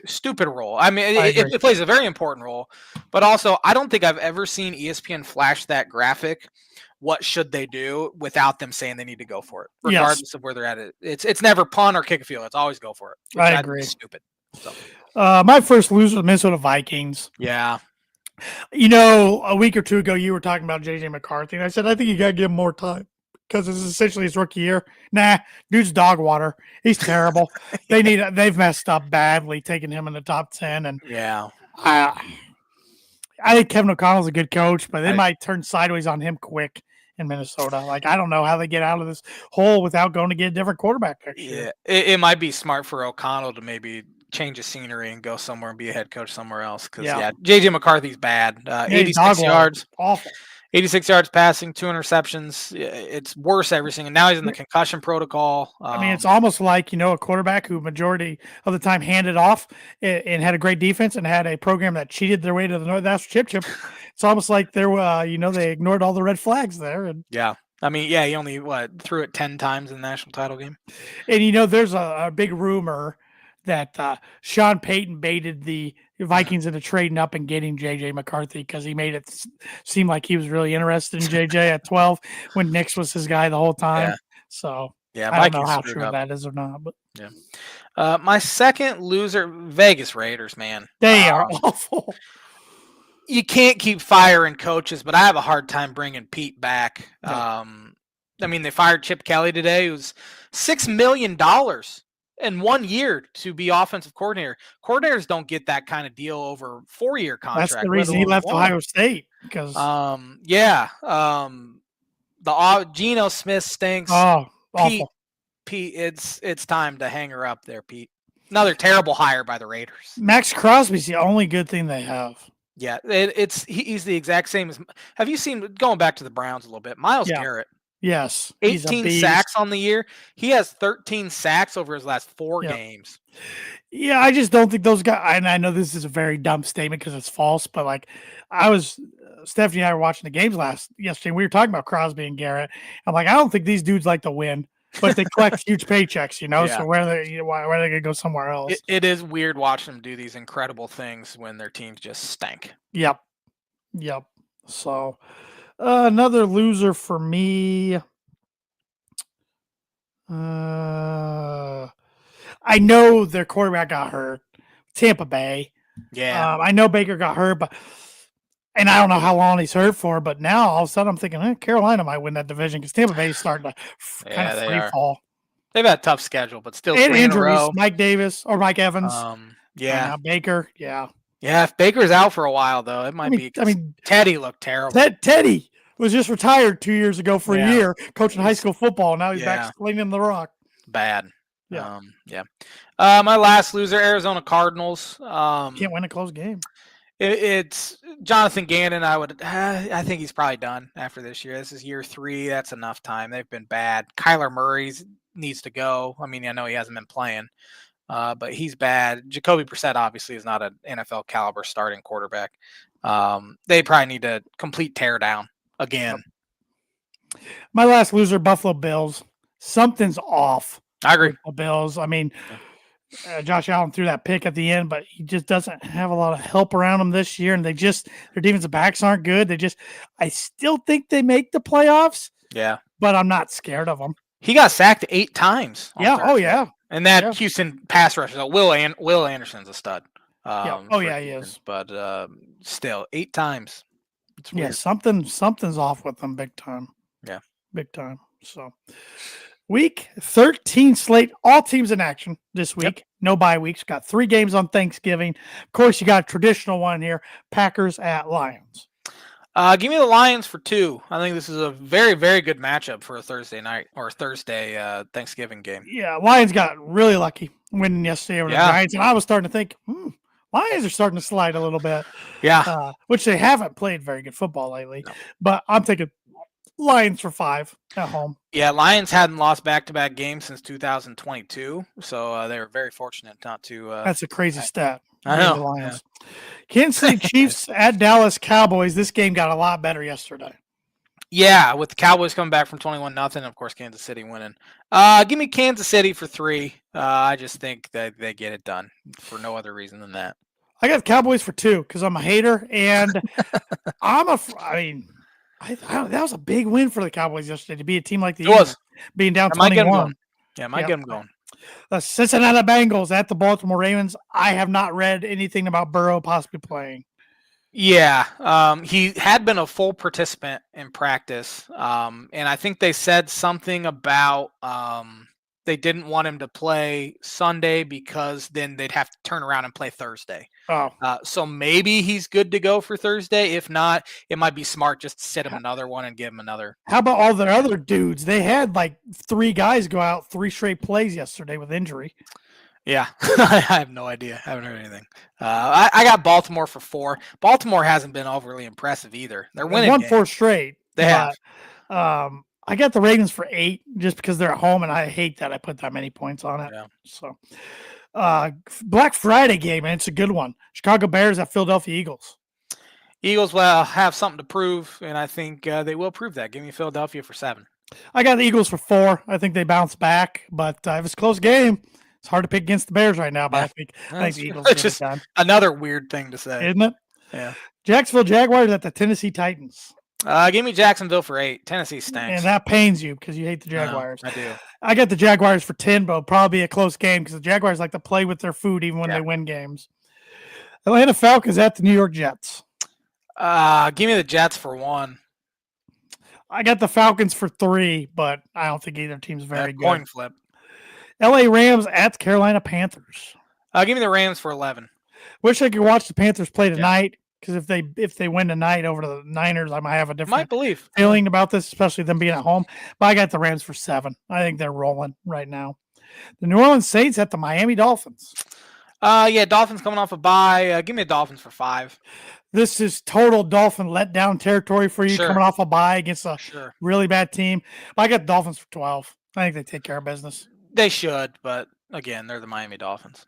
stupid role. I mean, it plays a very important role, but also I don't think I've ever seen ESPN flash that graphic. What should they do without them saying they need to go for it, regardless of where they're at? It's never punt or kick a field. It's always go for it. Which I agree. Stupid. So. My first loser was Minnesota Vikings. Yeah. A week or two ago, you were talking about JJ McCarthy, and I said I think you got to give him more time because it's essentially his rookie year. Nah, dude's dog water. He's terrible. They've messed up badly taking him in the top 10, and yeah. I think Kevin O'Connell's a good coach, but they might turn sideways on him quick in Minnesota. Like, I don't know how they get out of this hole without going to get a different quarterback next year. It might be smart for O'Connell to maybe change the scenery and go somewhere and be a head coach somewhere else. Because, JJ McCarthy's bad. 86 yards. Awful. 86 yards passing, 2 interceptions. It's worse everything. And now he's in the concussion protocol. It's almost like, a quarterback who majority of the time handed off and had a great defense and had a program that cheated their way to the National Championship. It's almost like they ignored all the red flags there. And yeah. I mean, he only, threw it 10 times in the national title game. And, there's a big rumor that Sean Payton baited the Vikings into trading up and getting JJ McCarthy because he made it seem like he was really interested in JJ at 12 when Nix was his guy the whole time. Yeah. So I don't know how true that is or not. But my second loser, Vegas Raiders, man. They are awful. You can't keep firing coaches, but I have a hard time bringing Pete back. Yeah. They fired Chip Kelly today. It was $6 million. In 1 year to be offensive coordinator. Coordinators don't get that kind of deal over 4-year contract. That's the reason he left Ohio State because the Geno Smith stinks. Oh, awful. Pete, it's time to hang her up there, Pete. Another terrible hire by the Raiders. Max Crosby's the only good thing they have. Yeah, he's the exact same as. Have you seen, going back to the Browns a little bit, Myles Garrett? Yes. 18 sacks on the year. He has 13 sacks over his last 4 games. Yeah, I just don't think those guys, and I know this is a very dumb statement because it's false, but Stephanie and I were watching the games yesterday. We were talking about Crosby and Garrett. I'm like, I don't think these dudes like to win, but they collect huge paychecks, so why are they going to go somewhere else? It is weird watching them do these incredible things when their teams just stank. Yep. So, another loser for me. I know their quarterback got hurt. Tampa Bay. Yeah. I know Baker got hurt, and I don't know how long he's hurt for, but now all of a sudden I'm thinking Carolina might win that division because Tampa Bay is starting to kind of free fall. They've had a tough schedule, but still and injuries. Mike Davis or Mike Evans. Yeah. Baker. Yeah. Yeah. If Baker's out for a while, though, it might be. Teddy looked terrible. Teddy was just retired 2 years ago for a year coaching high school football. Now he's back slinging the rock. Bad. Yeah. My last loser, Arizona Cardinals. Can't win a close game. It's Jonathan Gannon. I think he's probably done after this year. This is year 3. That's enough time. They've been bad. Kyler Murray needs to go. I know he hasn't been playing, but he's bad. Jacoby Brissett obviously is not an NFL caliber starting quarterback. They probably need to complete tear down again. My last loser, Buffalo Bills. Something's off. I agree. The Bills. Josh Allen threw that pick at the end, but he just doesn't have a lot of help around him this year. And their defensive backs aren't good. I still think they make the playoffs. Yeah. But I'm not scared of them. He got sacked 8 times. Yeah. Oh, yeah. And that Houston pass rush. Will Anderson's a stud. He is. But still, 8 times. It's weird. Something's off with them big time. Yeah. Big time. So, week 13 slate, all teams in action this week. Yep. No bye weeks. Got 3 games on Thanksgiving. Of course, you got a traditional one here, Packers at Lions. Give me the Lions for 2. I think this is a very, very good matchup for a Thursday night or Thursday Thanksgiving game. Yeah, Lions got really lucky winning yesterday over the Yeah. Giants, and I was starting to think, Lions are starting to slide a little bit. Yeah. Which they haven't played very good football lately. No. But I'm taking Lions for 5 at home. Yeah, Lions hadn't lost back-to-back games since 2022, so they were very fortunate not to. That's a crazy stat. I being know. The Lions. Yeah. Kansas City Chiefs at Dallas Cowboys. This game got a lot better yesterday. Yeah, with the Cowboys coming back from 21-0, of course, Kansas City winning. Give me Kansas City for 3. I just think that they get it done for no other reason than that. I got Cowboys for 2 because I'm a hater, and that was a big win for the Cowboys yesterday to be a team like the Eagles, being down 21. Yeah, might get them going. The Cincinnati Bengals at the Baltimore Ravens. I have not read anything about Burrow possibly playing. Yeah, he had been a full participant in practice, and I think they said something about they didn't want him to play Sunday because then they'd have to turn around and play Thursday. Oh, so maybe he's good to go for Thursday. If not, it might be smart just to sit him another one and give him another. How about all their other dudes? They had like 3 guys go out 3 straight plays yesterday with injury. Yeah, I have no idea. I haven't heard anything. I got Baltimore for 4. Baltimore hasn't been overly impressive either. They're winning. Won 4 straight. They have. I got the Ravens for 8 just because they're at home, and I hate that I put that many points on it. Yeah. So, Black Friday game, and it's a good one. Chicago Bears at Philadelphia Eagles. Eagles will have something to prove, and I think they will prove that. Give me Philadelphia for 7. I got the Eagles for 4. I think they bounce back, but if it's a close game, it's hard to pick against the Bears right now. But I think the Eagles get it done. Another weird thing to say, isn't it? Yeah. Jacksonville Jaguars at the Tennessee Titans. Give me Jacksonville for 8. Tennessee stinks. And that pains you because you hate the Jaguars. I do. I got the Jaguars for 10, but it'll probably be a close game because the Jaguars like to play with their food even when they win games. Atlanta Falcons at the New York Jets. Give me the Jets for 1. I got the Falcons for 3, but I don't think either team's very good. Coin flip. LA Rams at the Carolina Panthers. Give me the Rams for 11. Wish I could watch the Panthers play tonight. Because if they win tonight over the Niners, I might have a different feeling about this, especially them being at home. But I got the Rams for 7. I think they're rolling right now. The New Orleans Saints at the Miami Dolphins. Dolphins coming off a bye. Give me the Dolphins for 5. This is total Dolphin letdown territory for you coming off a bye against a really bad team. But I got the Dolphins for 12. I think they take care of business. They should, but again, they're the Miami Dolphins.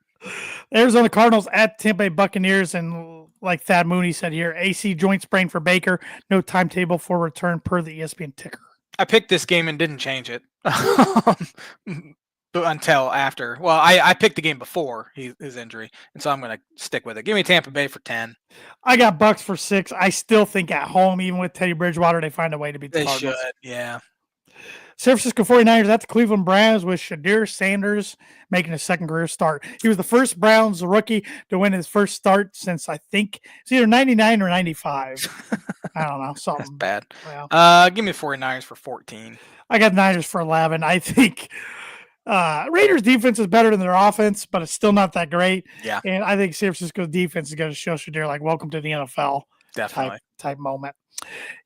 Arizona Cardinals at Tampa Bay Buccaneers, and like Thad Mooney said here, AC joint sprain for Baker. No timetable for return per the ESPN ticker. I picked this game and didn't change it until after. Well, I picked the game before his injury, and so I'm going to stick with it. Give me Tampa Bay for 10. I got Bucks for 6. I still think at home, even with Teddy Bridgewater, they find a way to beat the Cardinals. They should, yeah. San Francisco 49ers at the Cleveland Browns with Shadir Sanders making his second career start. He was the first Browns rookie to win his first start since I think it's either 99 or 95. I don't know. Something. That's bad. Well, give me 49ers for 14. I got Niners for 11. I think Raiders defense is better than their offense, but it's still not that great. Yeah. And I think San Francisco's defense is going to show Shadir like welcome to the NFL type moment.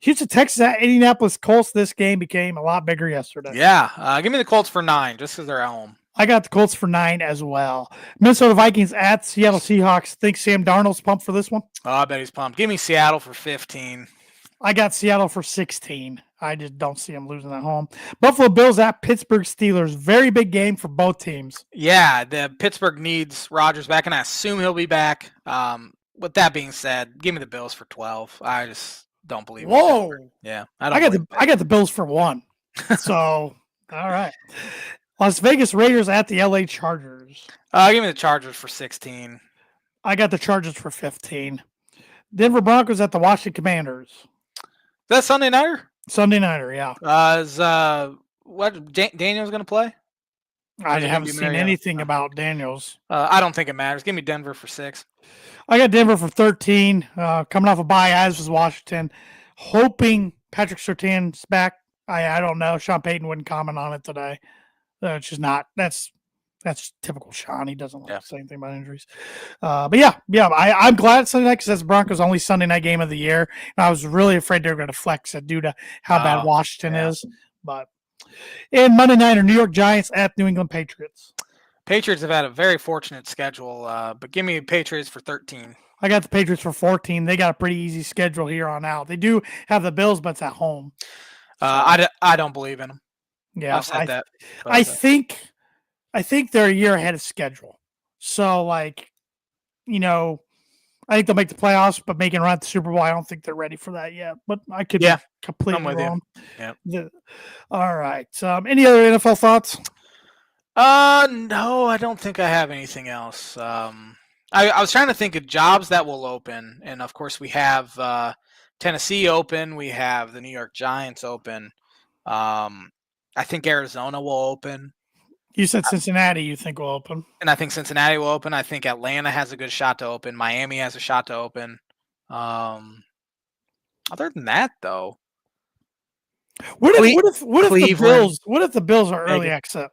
Houston, Texas at Indianapolis Colts. This game became a lot bigger yesterday. Yeah. Give me the Colts for 9 just because they're at home. I got the Colts for 9 as well. Minnesota Vikings at Seattle Seahawks. Think Sam Darnold's pumped for this one? Oh, I bet he's pumped. Give me Seattle for 15. I got Seattle for 16. I just don't see him losing at home. Buffalo Bills at Pittsburgh Steelers. Very big game for both teams. Yeah, the Pittsburgh needs Rodgers back, and I assume he'll be back. With that being said, give me the Bills for 12. I just don't believe it. Whoa. Yeah. I got the Bills for 1. So, all right. Las Vegas Raiders at the LA Chargers. Give me the Chargers for 16. I got the Chargers for 15. Denver Broncos at the Washington Commanders. Is that Sunday nighter? Sunday nighter, yeah. Daniel's going to play? I haven't seen anything about Daniels. I don't think it matters. Give me Denver for 6. I got Denver for 13. Coming off a bye, as was Washington. Hoping Patrick Surtain's back. I don't know. Sean Payton wouldn't comment on it today. It's just not. That's typical Sean. He doesn't like to say anything about injuries. But I'm glad it's Sunday night because that's Broncos' only Sunday night game of the year. And I was really afraid they were going to flex it due to how bad Washington is. But in Monday night, New York Giants at New England Patriots. Patriots have had a very fortunate schedule, but give me Patriots for 13. I got the Patriots for 14. They got a pretty easy schedule here on out. They do have the Bills, but it's at home. I don't believe in them. Yeah, I've said that. But, I think they're a year ahead of schedule. So, like, you know, I think they'll make the playoffs, but making a run at the Super Bowl, I don't think they're ready for that yet. But I could be completely wrong. Yeah. All right. Any other NFL thoughts? No, I don't think I have anything else. I was trying to think of jobs that will open, and of course we have Tennessee open, we have the New York Giants open. I think Arizona will open. You said Cincinnati you think will open. And I think Cincinnati will open. I think Atlanta has a good shot to open. Miami has a shot to open. Other than that, though, what if the Bills are early exit?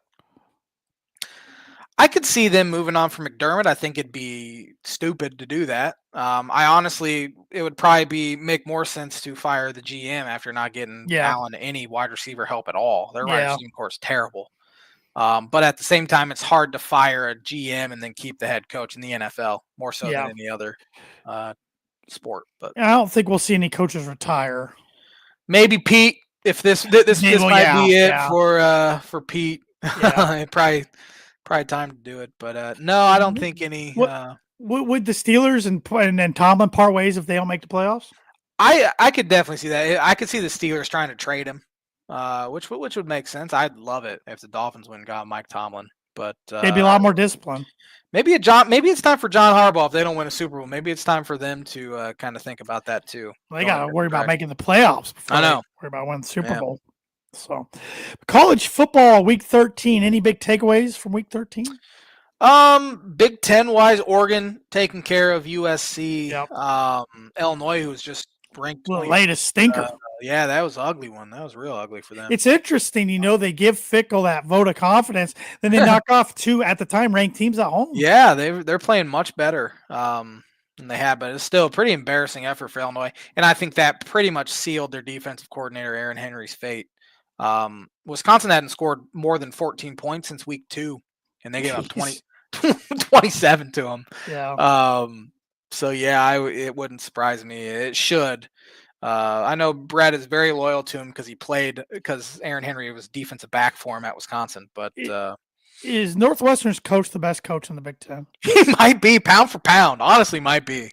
I could see them moving on from McDermott. I think it'd be stupid to do that. It would probably make more sense to fire the GM after not getting Allen any wide receiver help at all. Their wide receiving core is terrible. But at the same time, it's hard to fire a GM and then keep the head coach in the NFL more so than any other sport. But I don't think we'll see any coaches retire. Maybe Pete, if this might be it for Pete. Yeah. Probably time to do it. But no, I don't think any. Would the Steelers and Tomlin part ways if they don't make the playoffs? I could definitely see that. I could see the Steelers trying to trade him. Which would make sense. I'd love it if the Dolphins went and got Mike Tomlin, but they'd be a lot more disciplined. Maybe it's time for John Harbaugh if they don't win a Super Bowl. Maybe it's time for them to kind of think about that too. Well, they got to worry about making the playoffs. I know. Worry about winning the Super Bowl. So, college football week 13. Any big takeaways from week 13? Big 10 wise, Oregon taking care of USC. Yep. Illinois, who was just ranked. The latest stinker. Yeah, that was an ugly one. That was real ugly for them. It's interesting, they give Fickle that vote of confidence, then they knock off two at the time ranked teams at home. Yeah, they're playing much better than they had, but it's still a pretty embarrassing effort for Illinois. And I think that pretty much sealed their defensive coordinator Aaron Henry's fate. Wisconsin hadn't scored more than 14 points since week 2, and they gave up 27 to them. Yeah. So yeah, it wouldn't surprise me. It should. I know Brett is very loyal to him because Aaron Henry was defensive back for him at Wisconsin. But is Northwestern's coach the best coach in the Big Ten? He might be pound for pound. Honestly, might be.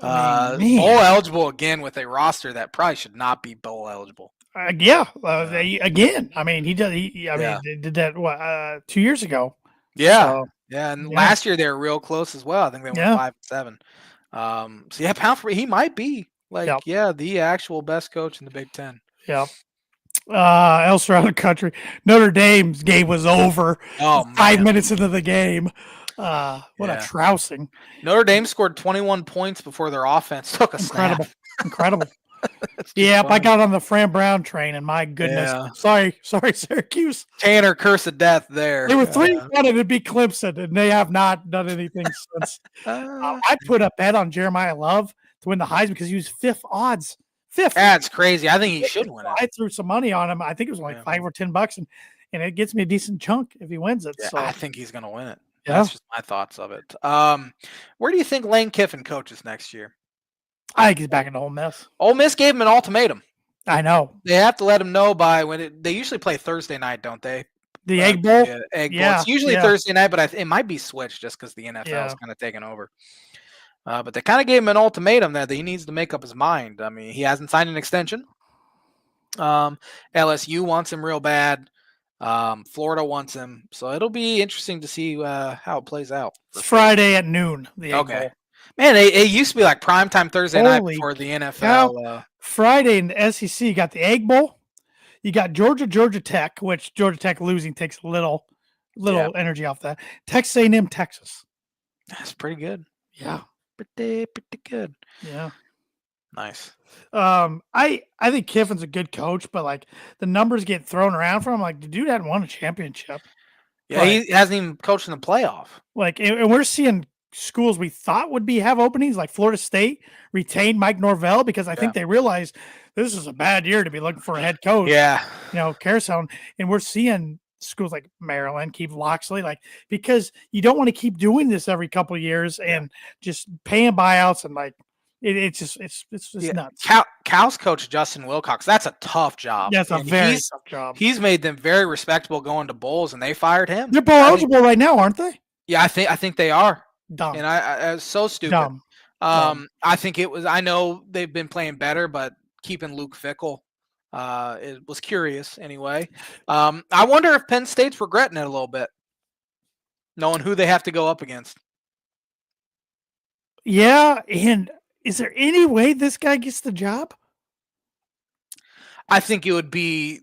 Bowl eligible again with a roster that probably should not be bowl eligible. Again. I mean, he did. They did that 2 years ago. Yeah, and last year they were real close as well. I think they went 5-7. So yeah, pound for he might be the actual best coach in the Big Ten. Yep. Elsewhere around the country, Notre Dame's game was over. 5 minutes into the game. What a trouncing! Notre Dame scored 21 points before their offense took a snap. Incredible. I got on the Fran Brown train, and my goodness, sorry, Syracuse. Tanner curse of death there. They were 3-1 and it'd be Clemson, and they have not done anything since. I put a bet on Jeremiah Love to win the Heisman because he was fifth odds. That's crazy. I think he should win it. I threw some money on him. I think it was like $5 or $10, and it gets me a decent chunk if he wins it. Yeah, so I think he's going to win it. Yeah. That's just my thoughts of it. Where do you think Lane Kiffin coaches next year? I think he's back into Ole Miss. Ole Miss gave him an ultimatum. I know. They have to let him know by they usually play Thursday night, don't they? The Egg Bowl? Egg Bowl. It's usually Thursday night, but it might be switched just because the NFL is kind of taking over. But they kind of gave him an ultimatum that he needs to make up his mind. I mean, he hasn't signed an extension. LSU wants him real bad. Florida wants him. So it'll be interesting to see how it plays out. It's Friday at noon. The Egg Bowl. Man, it used to be like primetime Thursday night before the NFL. Friday in the SEC, you got the Egg Bowl. You got Georgia Tech, which Georgia Tech losing takes a little energy off that. Texas A&M, Texas. That's pretty good. Yeah. Pretty good. Yeah. Nice. I think Kiffin's a good coach, but like the numbers get thrown around for him. Like the dude hadn't won a championship. Yeah, he hasn't even coached in the playoff. Like, and we're seeing schools we thought would have openings, like Florida State retained Mike Norvell because I think they realized this is a bad year to be looking for a head coach. Yeah. Carousel. And we're seeing schools like Maryland, keep Loxley, like, because you don't want to keep doing this every couple of years and just paying buyouts and like it's just nuts. Cal's coach Justin Wilcox. That's a tough job. That's a and very tough job. He's made them very respectable going to bowls, and they fired him. They're bowl eligible right now, aren't they? Yeah, I think they are. Dumb. And I was so stupid. Dumb. I think it was. I know they've been playing better, but keeping Luke Fickell, it was curious anyway. I wonder if Penn State's regretting it a little bit, knowing who they have to go up against. Yeah, and is there any way this guy gets the job? I think it would be.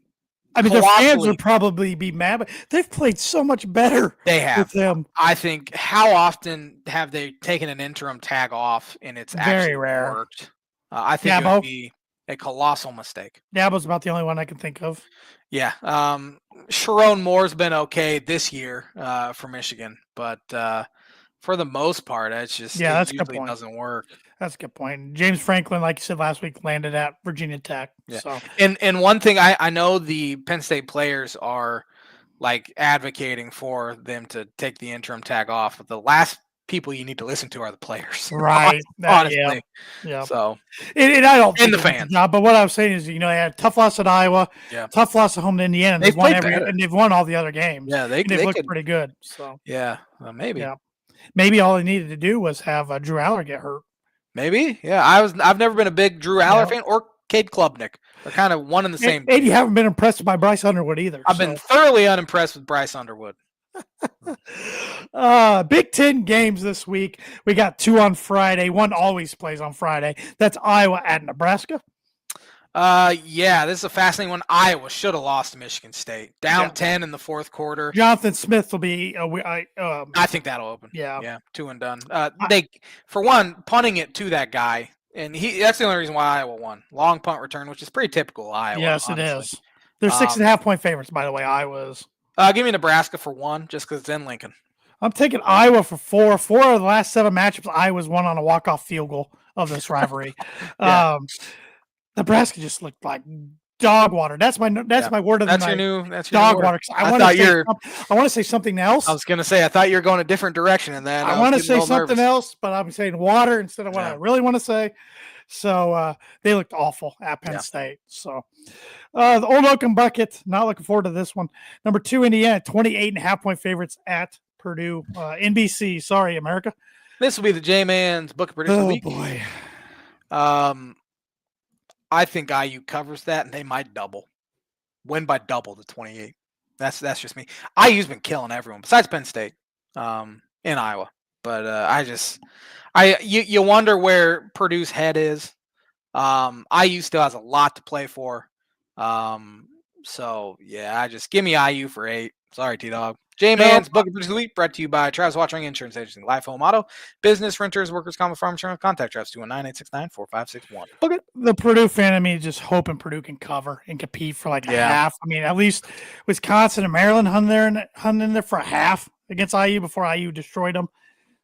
I mean, their fans would probably be mad, but they've played so much better. They have. With them. I think. How often have they taken an interim tag off and it's very actually rare worked? I think it would be a colossal mistake. Dabo's about the only one I can think of. Yeah. Sharon Moore's been okay this year for Michigan, but for the most part, it's just that's it a good usually point. doesn't work. That's a good point. James Franklin, like you said last week, landed at Virginia Tech. Yeah. So. And one thing I know the Penn State players are like advocating for them to take the interim tag off, but the last people you need to listen to are the players. Right. Honestly. Yeah. So and I don't and the fans. But what I'm saying is, they had a tough loss at Iowa, tough loss at home to Indiana, and they've won and they've won all the other games. Yeah, they've looked pretty good. So yeah, maybe. Yeah. Maybe all they needed to do was have Drew Aller get hurt. Maybe. Yeah. I've never been a big Drew Aller fan or Cade Klubnik. They're kind of one and the same. And you haven't been impressed by Bryce Underwood either. I've been thoroughly unimpressed with Bryce Underwood. Big Ten games this week. We got 2 on Friday. One always plays on Friday. That's Iowa at Nebraska. Yeah, this is a fascinating one. Iowa should have lost to Michigan State. Down 10 in the fourth quarter. Jonathan Smith will be. I think that'll open. Yeah, 2 and done. They, for one, punting it to that guy, and that's the only reason why Iowa won. Long punt return, which is pretty typical Iowa. Yes, honestly. It is. They're 6.5-point favorites, by the way. Iowa's. Give me Nebraska for 1, just because it's in Lincoln. I'm taking Iowa for 4. 4 of the last 7 matchups, Iowa's won on a walk-off field goal of this rivalry. Nebraska just looked like dog water. That's my word of the night. That's your dog water. I want to say something else. I was going to say I thought you were going a different direction, and then I want to say something else, but I'm saying water instead of what I really want to say. So they looked awful at Penn State. So the Old Oaken Bucket, not looking forward to this one. Number 2, Indiana, 28.5-point favorites at Purdue. NBC, sorry, America. This will be the J-Man's Book of Prediction Week. Oh, boy. I think IU covers that, and they might win by double to 28. That's just me. IU's been killing everyone besides Penn State in Iowa. But you wonder where Purdue's head is. IU still has a lot to play for. So yeah, give me IU for 8. Sorry, T-Dog. J-Man's Book of Prediction of the Week, brought to you by Travis Watching Insurance Agency, Life Home Auto, Business, Renters, Workers' Comp, Farm Insurance. Contact Travis 219-869-4561. Look at the Purdue fan. I mean, just hoping Purdue can cover and compete for like a half. I mean, at least Wisconsin and Maryland hung in there for a half against IU before IU destroyed them.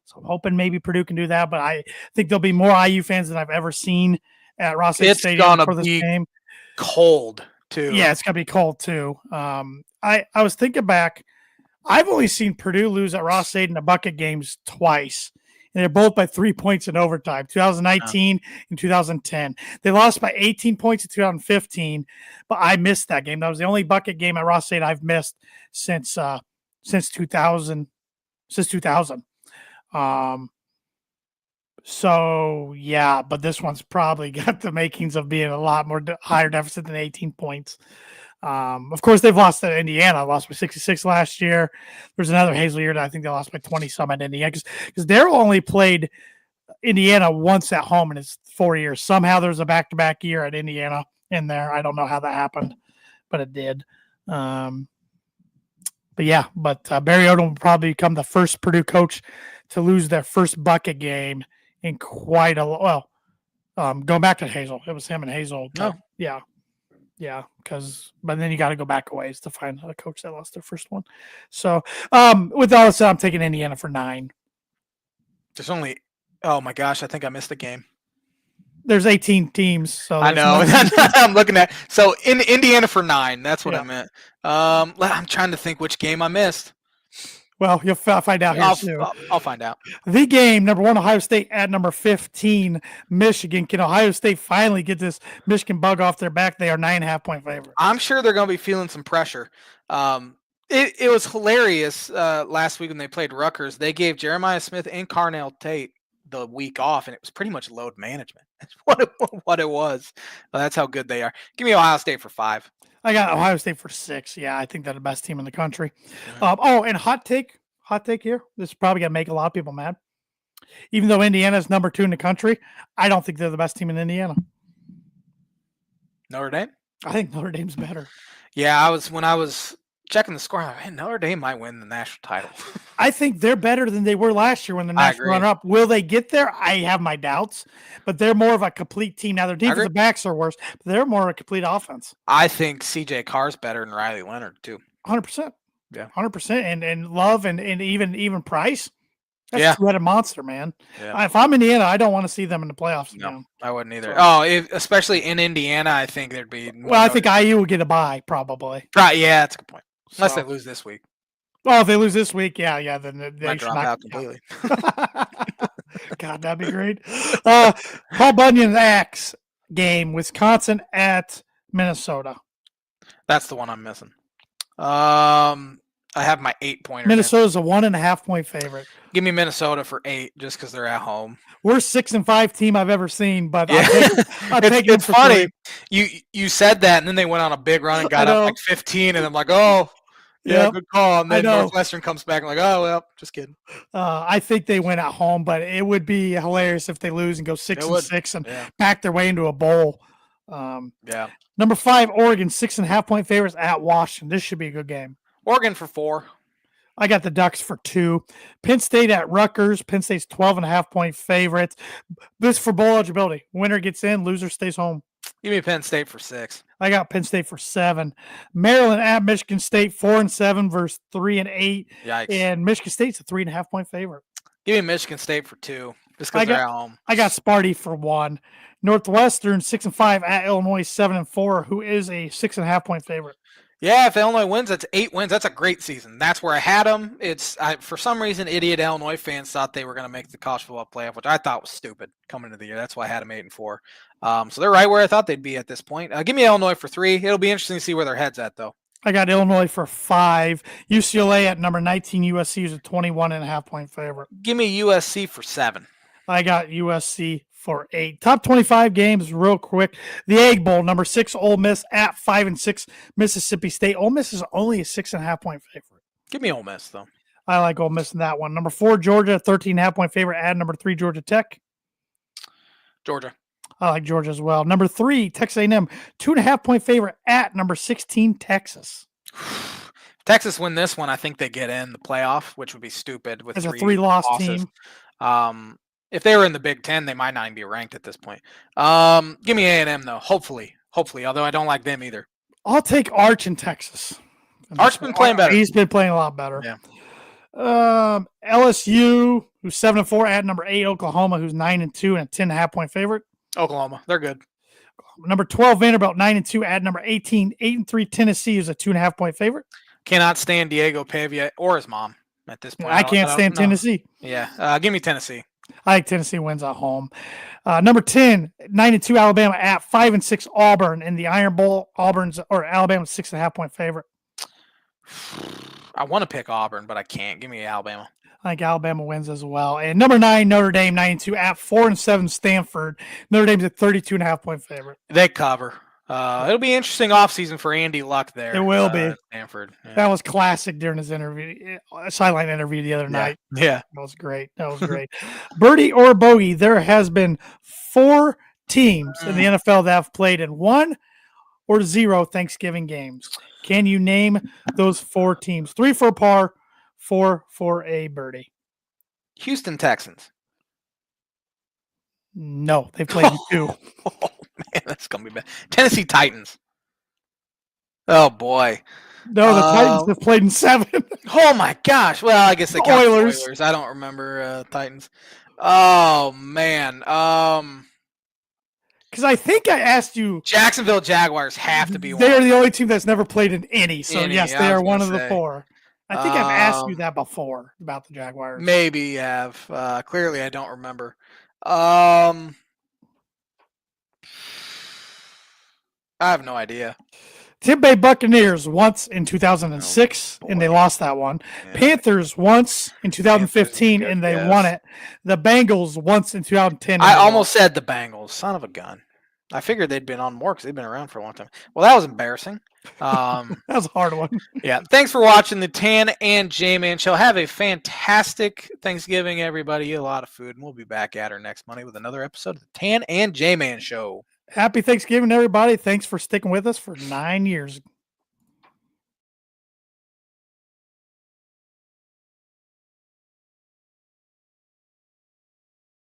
So I'm hoping maybe Purdue can do that. But I think there'll be more IU fans than I've ever seen at Ross-Ade Stadium for this game. Cold too. Yeah, it's gonna be cold too. I was thinking back. I've only seen Purdue lose at Ross-Ade in the bucket games twice, and they're both by 3 points in overtime, 2019 and 2010. They lost by 18 points in 2015, but I missed that game. That was the only bucket game at Ross-Ade I've missed since 2000. So yeah, but this one's probably got the makings of being a lot more higher deficit than 18 points. Of course, they've lost to Indiana. Lost by 66 last year. There's another Hazel year that I think they lost by 20 some at Indiana because they're only played Indiana once at home in its 4 years. Somehow there's a back-to-back year at Indiana in there. I don't know how that happened, but it did. But Barry Odom will probably become the first Purdue coach to lose their first bucket game in quite a while. Going back to Hazel, it was him and Hazel. But yeah, but then you got to go back a ways to find a coach that lost their first one. So with all that said, I'm taking Indiana for 9. There's only, oh my gosh, I think I missed a game. There's 18 teams, so I there's know. I'm looking at so in Indiana for 9. That's what I Yeah. meant. I'm trying to think which game I missed. Well, you'll find out here I'll soon. I'll find out. The game, number 1, Ohio State at number 15, Michigan. Can Ohio State finally get this Michigan bug off their back? They are 9.5-point favorites. I'm sure they're going to be feeling some pressure. It was hilarious last week when they played Rutgers. They gave Jeremiah Smith and Carnell Tate the week off, and it was pretty much load management. That's what it was. That's how good they are. Give me Ohio State for 5. I got Ohio State for 6. Yeah, I think they're the best team in the country. Mhm. And hot take here. This is probably going to make a lot of people mad. Even though Indiana is number 2 in the country, I don't think they're the best team in Indiana. Notre Dame? I think Notre Dame's better. Yeah, when I was checking the score, I'm like, man, Notre Dame might win the national title. I think they're better than they were last year when the national runner-up. Will they get there? I have my doubts, but they're more of a complete team. Now, their defensive backs are worse, but they're more of a complete offense. I think C.J. Carr's better than Riley Leonard, too. 100%. Yeah. 100%. And Love and even Price, that's Yeah. a two-headed monster, man. Yeah. If I'm Indiana, I don't want to see them in the playoffs again. No, I wouldn't either. So, especially in Indiana, I think there'd be. Well, I think IU will get a bye, probably. Right, yeah, that's a good point. Unless they lose this week. Oh, if they lose this week, yeah, then they might drop out completely. God, that'd be great. Paul Bunyan's Axe game, Wisconsin at Minnesota. That's the one I'm missing. I have my 8-pointer. Minnesota's a 1.5-point favorite. Give me Minnesota for 8, just because they're at home. We're 6-5 team I've ever seen, but yeah. It's funny. 3. You said that, and then they went on a big run and got up like 15, and I'm like, oh. Yeah, good call. And then Northwestern comes back and like, oh, well, just kidding. I think they win at home, but it would be hilarious if they lose and go 6-6 and back their way into a bowl. Number 5, Oregon, 6.5-point favorites at Washington. This should be a good game. Oregon for 4. I got the Ducks for 2. Penn State at Rutgers. Penn State's 12.5-point favorites. This for bowl eligibility. Winner gets in, loser stays home. Give me Penn State for 6. I got Penn State for 7. Maryland at Michigan State, 4-7 versus 3-8. Yikes. And Michigan State's a 3.5-point favorite. Give me Michigan State for 2, just because they're at home. I got Sparty for 1. Northwestern 6-5 at Illinois 7-4, who is a 6.5-point favorite. Yeah, if Illinois wins, that's 8 wins. That's a great season. That's where I had them. For some reason, idiot Illinois fans thought they were going to make the college football playoff, which I thought was stupid coming into the year. That's why I had them 8-4. So they're right where I thought they'd be at this point. Give me Illinois for 3. It'll be interesting to see where their head's at, though. I got Illinois for 5. UCLA at number 19. USC is a 21.5-point favorite. Give me USC for 7. I got USC for 8. Top 25 games real quick. The Egg Bowl, number 6, Ole Miss at 5-6, Mississippi State. Ole Miss is only a 6.5-point favorite. Give me Ole Miss, though. I like Ole Miss in that one. Number 4, Georgia, 13.5-point favorite at number 3, Georgia Tech. Georgia. I like Georgia as well. Number 3, Texas A&M, 2.5-point favorite at number 16, Texas. Texas win this one, I think they get in the playoff, which would be stupid with as a 3-loss team. If they were in the Big Ten, they might not even be ranked at this point. Give me A&M though. Hopefully, although I don't like them either. I'll take Arch in Texas. Arch's been playing better. He's been playing a lot better. Yeah. LSU, who's 7-4 at number 8, Oklahoma, who's 9-2 and a 10.5-point favorite. Oklahoma, they're good. Number 12, Vanderbilt, 9-2 at number 18, 8-3 Tennessee is a 2.5-point favorite. Cannot stand Diego Pavia or his mom at this point. I can't stand Tennessee. Yeah, give me Tennessee. I think Tennessee wins at home. Number 10, 9-2 Alabama at 5-6 Auburn in the Iron Bowl. Alabama's 6.5-point favorite. I want to pick Auburn, but I can't. Give me Alabama. I think Alabama wins as well. And number 9, Notre Dame, 9-2 at 4-7 Stanford. Notre Dame's a 32.5-point favorite. They cover. It'll be an interesting offseason for Andy Luck there. It will be. Stanford. Yeah. That was classic during his sideline interview the other night. Yeah. That was great. Birdie or bogey, there has been 4 teams in the NFL that have played in 1 or 0 Thanksgiving games. Can you name those 4 teams? 3 for a par, 4 for a birdie. Houston Texans. No, they played in 2. Oh, man, that's going to be bad. Tennessee Titans. Oh, boy. No, the Titans have played in 7. Oh, my gosh. Well, I guess they count Oilers. Oilers. I don't remember Titans. Oh, man. Because I think I asked you. Jacksonville Jaguars have to be They one. are the only team that's never played in any. So Any, yes, I they was are one gonna of the say. 4. I think I've asked you that before about the Jaguars. Maybe you have. Clearly, I don't remember. I have no idea. Tampa Bay Buccaneers once in 2006, and they lost that one. Yeah. Panthers once in 2015, and they won it. The Bengals once in 2010. I almost said the Bengals. Son of a gun. I figured they'd been on more because they've been around for a long time. Well, that was embarrassing. That was a hard one. Yeah. Thanks for watching the Tan and J-Man Show. Have a fantastic Thanksgiving, everybody. Eat a lot of food, and we'll be back at her next Monday with another episode of the Tan and J-Man Show. Happy Thanksgiving, everybody. Thanks for sticking with us for 9 years.